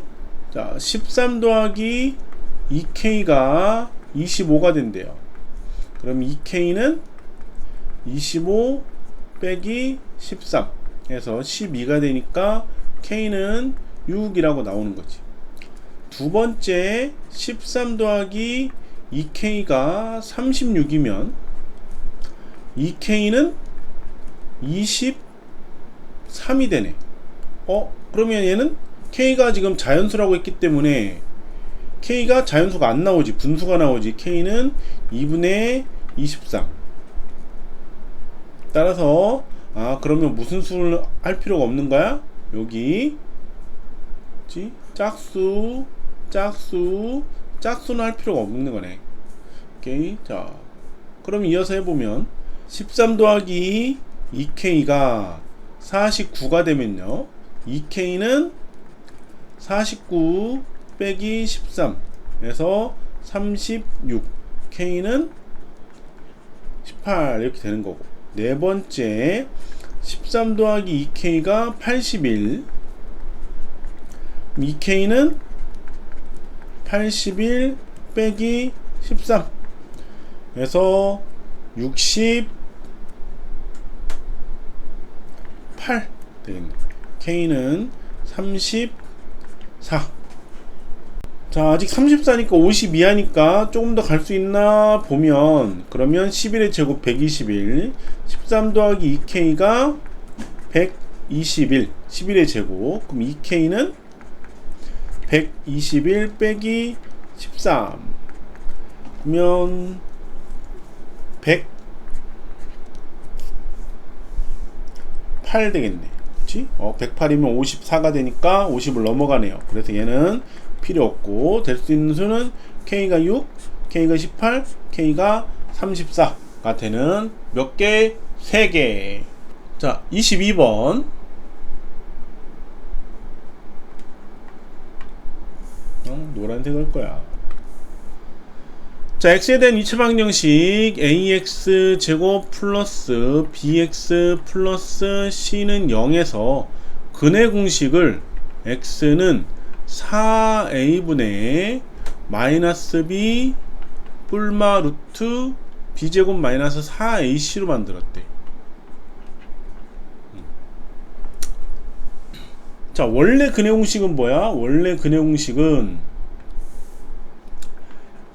Speaker 1: 자 13 더하기 2k가 25가 된대요. 그럼 2k는 25 빼기 13 해서 12가 되니까 k는 6이라고 나오는 거지. 두 번째 13 더하기 2k가 36이면 2k는 23이 되네. 그러면 얘는 k가 지금 자연수라고 했기 때문에 k가 자연수가 안 나오지, 분수가 나오지. k는 2분의 23. 따라서 그러면 무슨 수를 할 필요가 없는 거야? 여기 그치? 짝수는 할 필요가 없는 거네. 오케이. 자, 그럼 이어서 해보면 13 더하기 2k가 49가 되면요 2k는 49
Speaker 2: 빼기 13에서 36, K는 18 이렇게 되는 거고, 네 번째 13 더하기 2K가 81, 2K는 81 빼기 13 에서 68 되겠네. K는 34. 자, 아직 34니까 52 하니까 조금 더 갈 수 있나 보면, 그러면 11의 제곱 121, 13 더하기 2K가 121, 11의 제곱. 그럼 2K는 121 빼기 13. 그러면 108 되겠네. 그치? 108이면 54가 되니까 50을 넘어가네요. 그래서 얘는 필요 없고, 될 수 있는 수는 K가 6, K가 18, K가 34가 되는 몇 개? 3개. 자, 22번. 노란색 할 거야. 자, x에 대한 2차 방정식 ax 제곱 플러스 bx 플러스 c는 0에서 근의 공식을 x는 4a분의 마이너스 b 뿔마 루트 b제곱 마이너스 4ac로 만들었대. 자, 원래 근의 공식은 뭐야? 원래 근의 공식은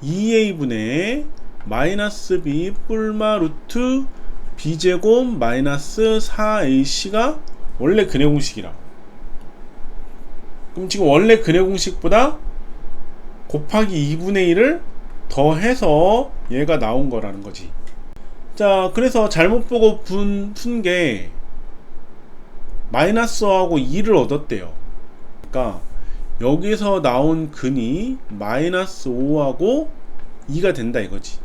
Speaker 2: 2a분의 마이너스 b 뿔마 루트 b제곱 마이너스 4ac가 원래 근의 공식이라. 그럼 지금 원래 근의 공식보다 곱하기 2분의 1을 더해서 얘가 나온 거라는 거지. 자, 그래서 잘못 보고 푼 게 마이너스하고 2를 얻었대요. 그러니까 여기서 나온 근이 마이너스 5하고 2가 된다 이거지.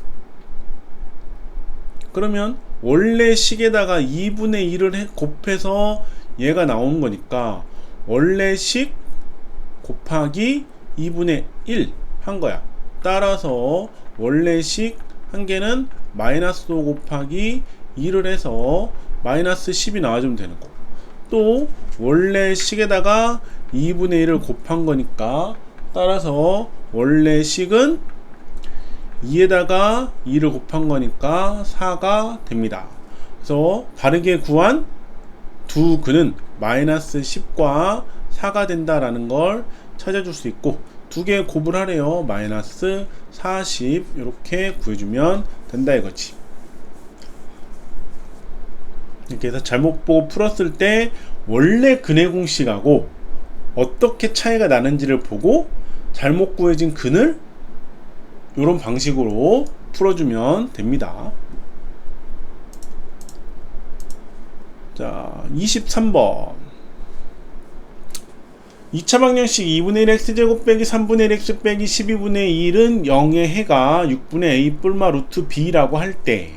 Speaker 2: 그러면 원래 식에다가 2분의 1을 곱해서 얘가 나온 거니까 원래 식 곱하기 2분의 1 한 거야. 따라서 원래 식 한 개는 마이너스 5 곱하기 2를 해서 마이너스 10이 나와주면 되는 거. 또 원래 식에다가 2분의 1을 곱한 거니까 따라서 원래 식은 2에다가 2를 곱한 거니까 4가 됩니다. 그래서 바르게 구한 두 근은 마이너스 10과 4가 된다라는 걸 찾아줄 수 있고, 두 개 곱을 하래요. 마이너스 40 이렇게 구해주면 된다 이거지. 이렇게 해서 잘못 보고 풀었을 때 원래 근의 공식하고 어떻게 차이가 나는지를 보고 잘못 구해진 근을 이런 방식으로 풀어주면 됩니다. 자, 23번 2차 방정식 2분의 1 x제곱 빼기 3분의 1 x 빼기 12분의 1은 0의 해가 6분의 a 뿔마 루트 b라고 할 때,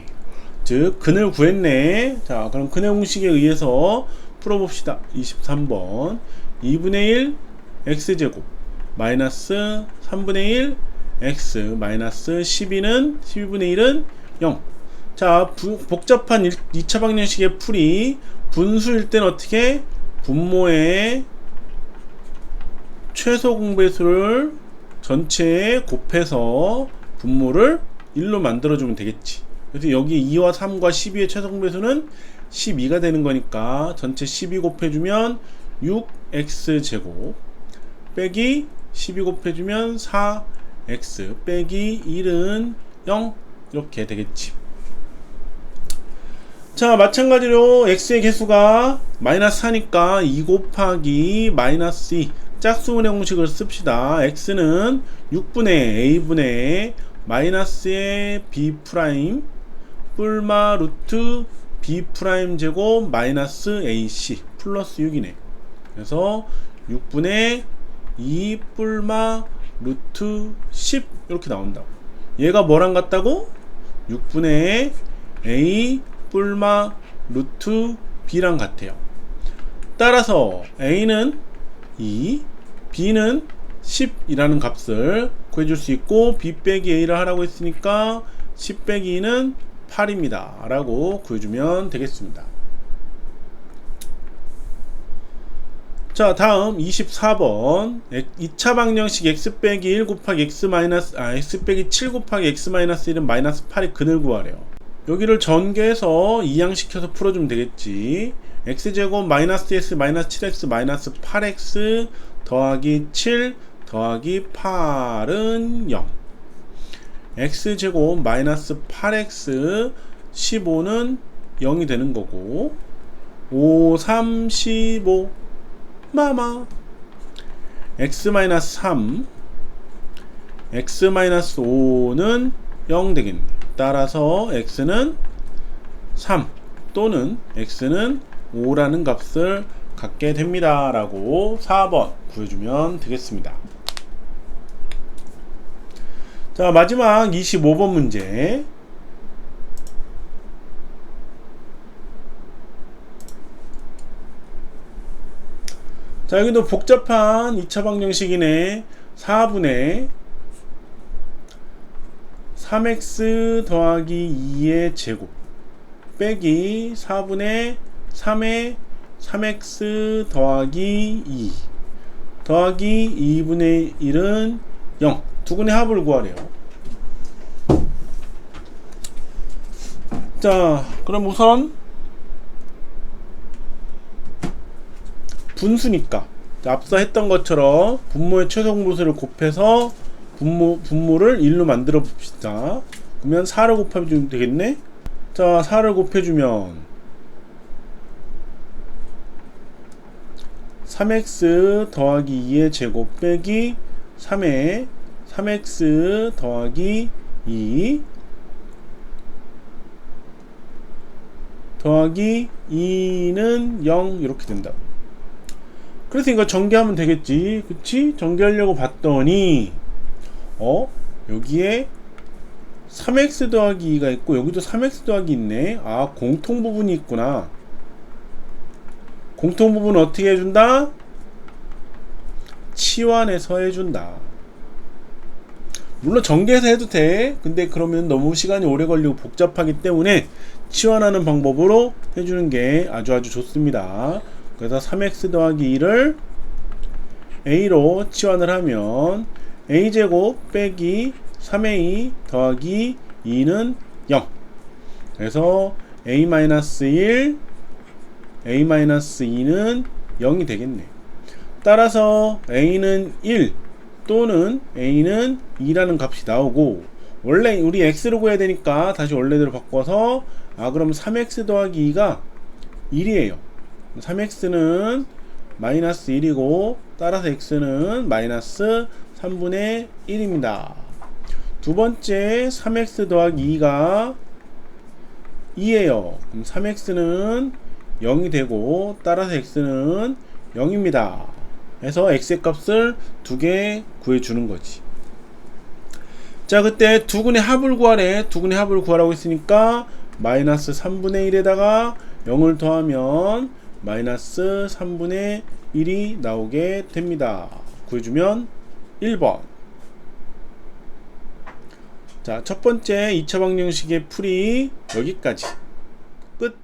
Speaker 2: 즉 근을 구했네. 자, 그럼 근의 공식에 의해서 풀어봅시다. 23번 2분의 1 x제곱 마이너스 3분의 1 x 마이너스 12는 12분의 1은 0. 자, 복잡한 2차 방정식의 풀이 분수일 땐 어떻게? 분모의 최소 공배수를 전체에 곱해서 분모를 1로 만들어주면 되겠지. 그래서 여기 2와 3과 12의 최소 공배수는 12가 되는 거니까 전체 12 곱해주면 6x제곱 빼기 12 곱해주면 4x 빼기 1은 0 이렇게 되겠지. 자, 마찬가지로 x의 개수가 마이너스 4니까 2 곱하기 마이너스 2 짝수분의 공식을 씁시다. x는 6분의 a분의 마이너스의 b 프라임 뿔마 루트 b 프라임 제곱 마이너스 ac 플러스 6이네. 그래서 6분의 2 뿔마 루트 10 이렇게 나온다고. 얘가 뭐랑 같다고? 6분의 a 뿔마 루트 b랑 같아요. 따라서 a는 2, b는
Speaker 1: 10이라는 값을 구해줄 수 있고 b 빼기 a를 하라고 했으니까 10 빼기 2는 8입니다 라고 구해주면 되겠습니다. 자, 다음 24번 2차 방정식 x 빼기 1 곱하기 x 빼기 7 곱하기 x 마이너스 1은 마이너스 8의 근을 구하래요. 여기를 전개해서 이항시켜서 풀어주면 되겠지. x제곱 마이너스 s 마이너스 7x 마이너스 8x 더하기 7 더하기 8은 0. x제곱 마이너스 8x 15는 0이 되는 거고 5, 3, 15 마마 x 마이너스 3 x 마이너스 5는 0 되겠네. 따라서 x는 3 또는 x는 5라는 값을 갖게 됩니다 라고 4번 구해주면 되겠습니다. 자, 마지막 25번 문제. 자, 여기도 복잡한 2차 방정식이네. 4분의 3x 더하기 2의 제곱 빼기 4분의 3의 3x 더하기 2 더하기 2분의 1은 0. 두근의 합을 구하래요. 자, 그럼 우선 분수니까 앞서 했던 것처럼 분모의 최소공분수를 곱해서 분모를 1로 만들어 봅시다. 그러면 4를 곱해주면 되겠네. 자, 4를 곱해주면 3x 더하기 2의 제곱 빼기 3의 3x 더하기 2 더하기 2는 0 이렇게 된다고. 그래서 이거 전개하면 되겠지. 그치? 전개하려고 봤더니 여기에 3x 더하기 2가 있고 여기도 3x 더하기 있네. 아, 공통 부분이 있구나. 공통 부분 어떻게 해준다? 치환해서 해준다. 물론 전개해서 해도 돼. 근데 그러면 너무 시간이 오래 걸리고 복잡하기 때문에 치환하는 방법으로 해주는 게 아주 좋습니다. 그래서 3x 더하기 2를 a로 치환을 하면 a제곱 빼기 3a 더하기 2는 0. 그래서 a-1 a-2는 0이 되겠네. 따라서 a는 1 또는 a는 2라는 값이 나오고, 원래 우리 x를 구해야 되니까 다시 원래대로 바꿔서 그럼 3x 더하기 2가 1이에요 3x는 마이너스 1이고 따라서 x는 마이너스 3분의 1입니다. 두 번째 3x 더하기 2가 2예요. 그럼 3x는 0이 되고 따라서 x는 0입니다. 그래서 x의 값을 두 개 구해주는 거지. 자, 그때 두근의 합을 구하래. 두근의 합을 구하라고 했으니까 마이너스 3분의 1에다가 0을 더하면 마이너스 3분의 1이 나오게 됩니다. 구해주면 1번. 자, 첫 번째 2차 방정식의 풀이 여기까지. 끝.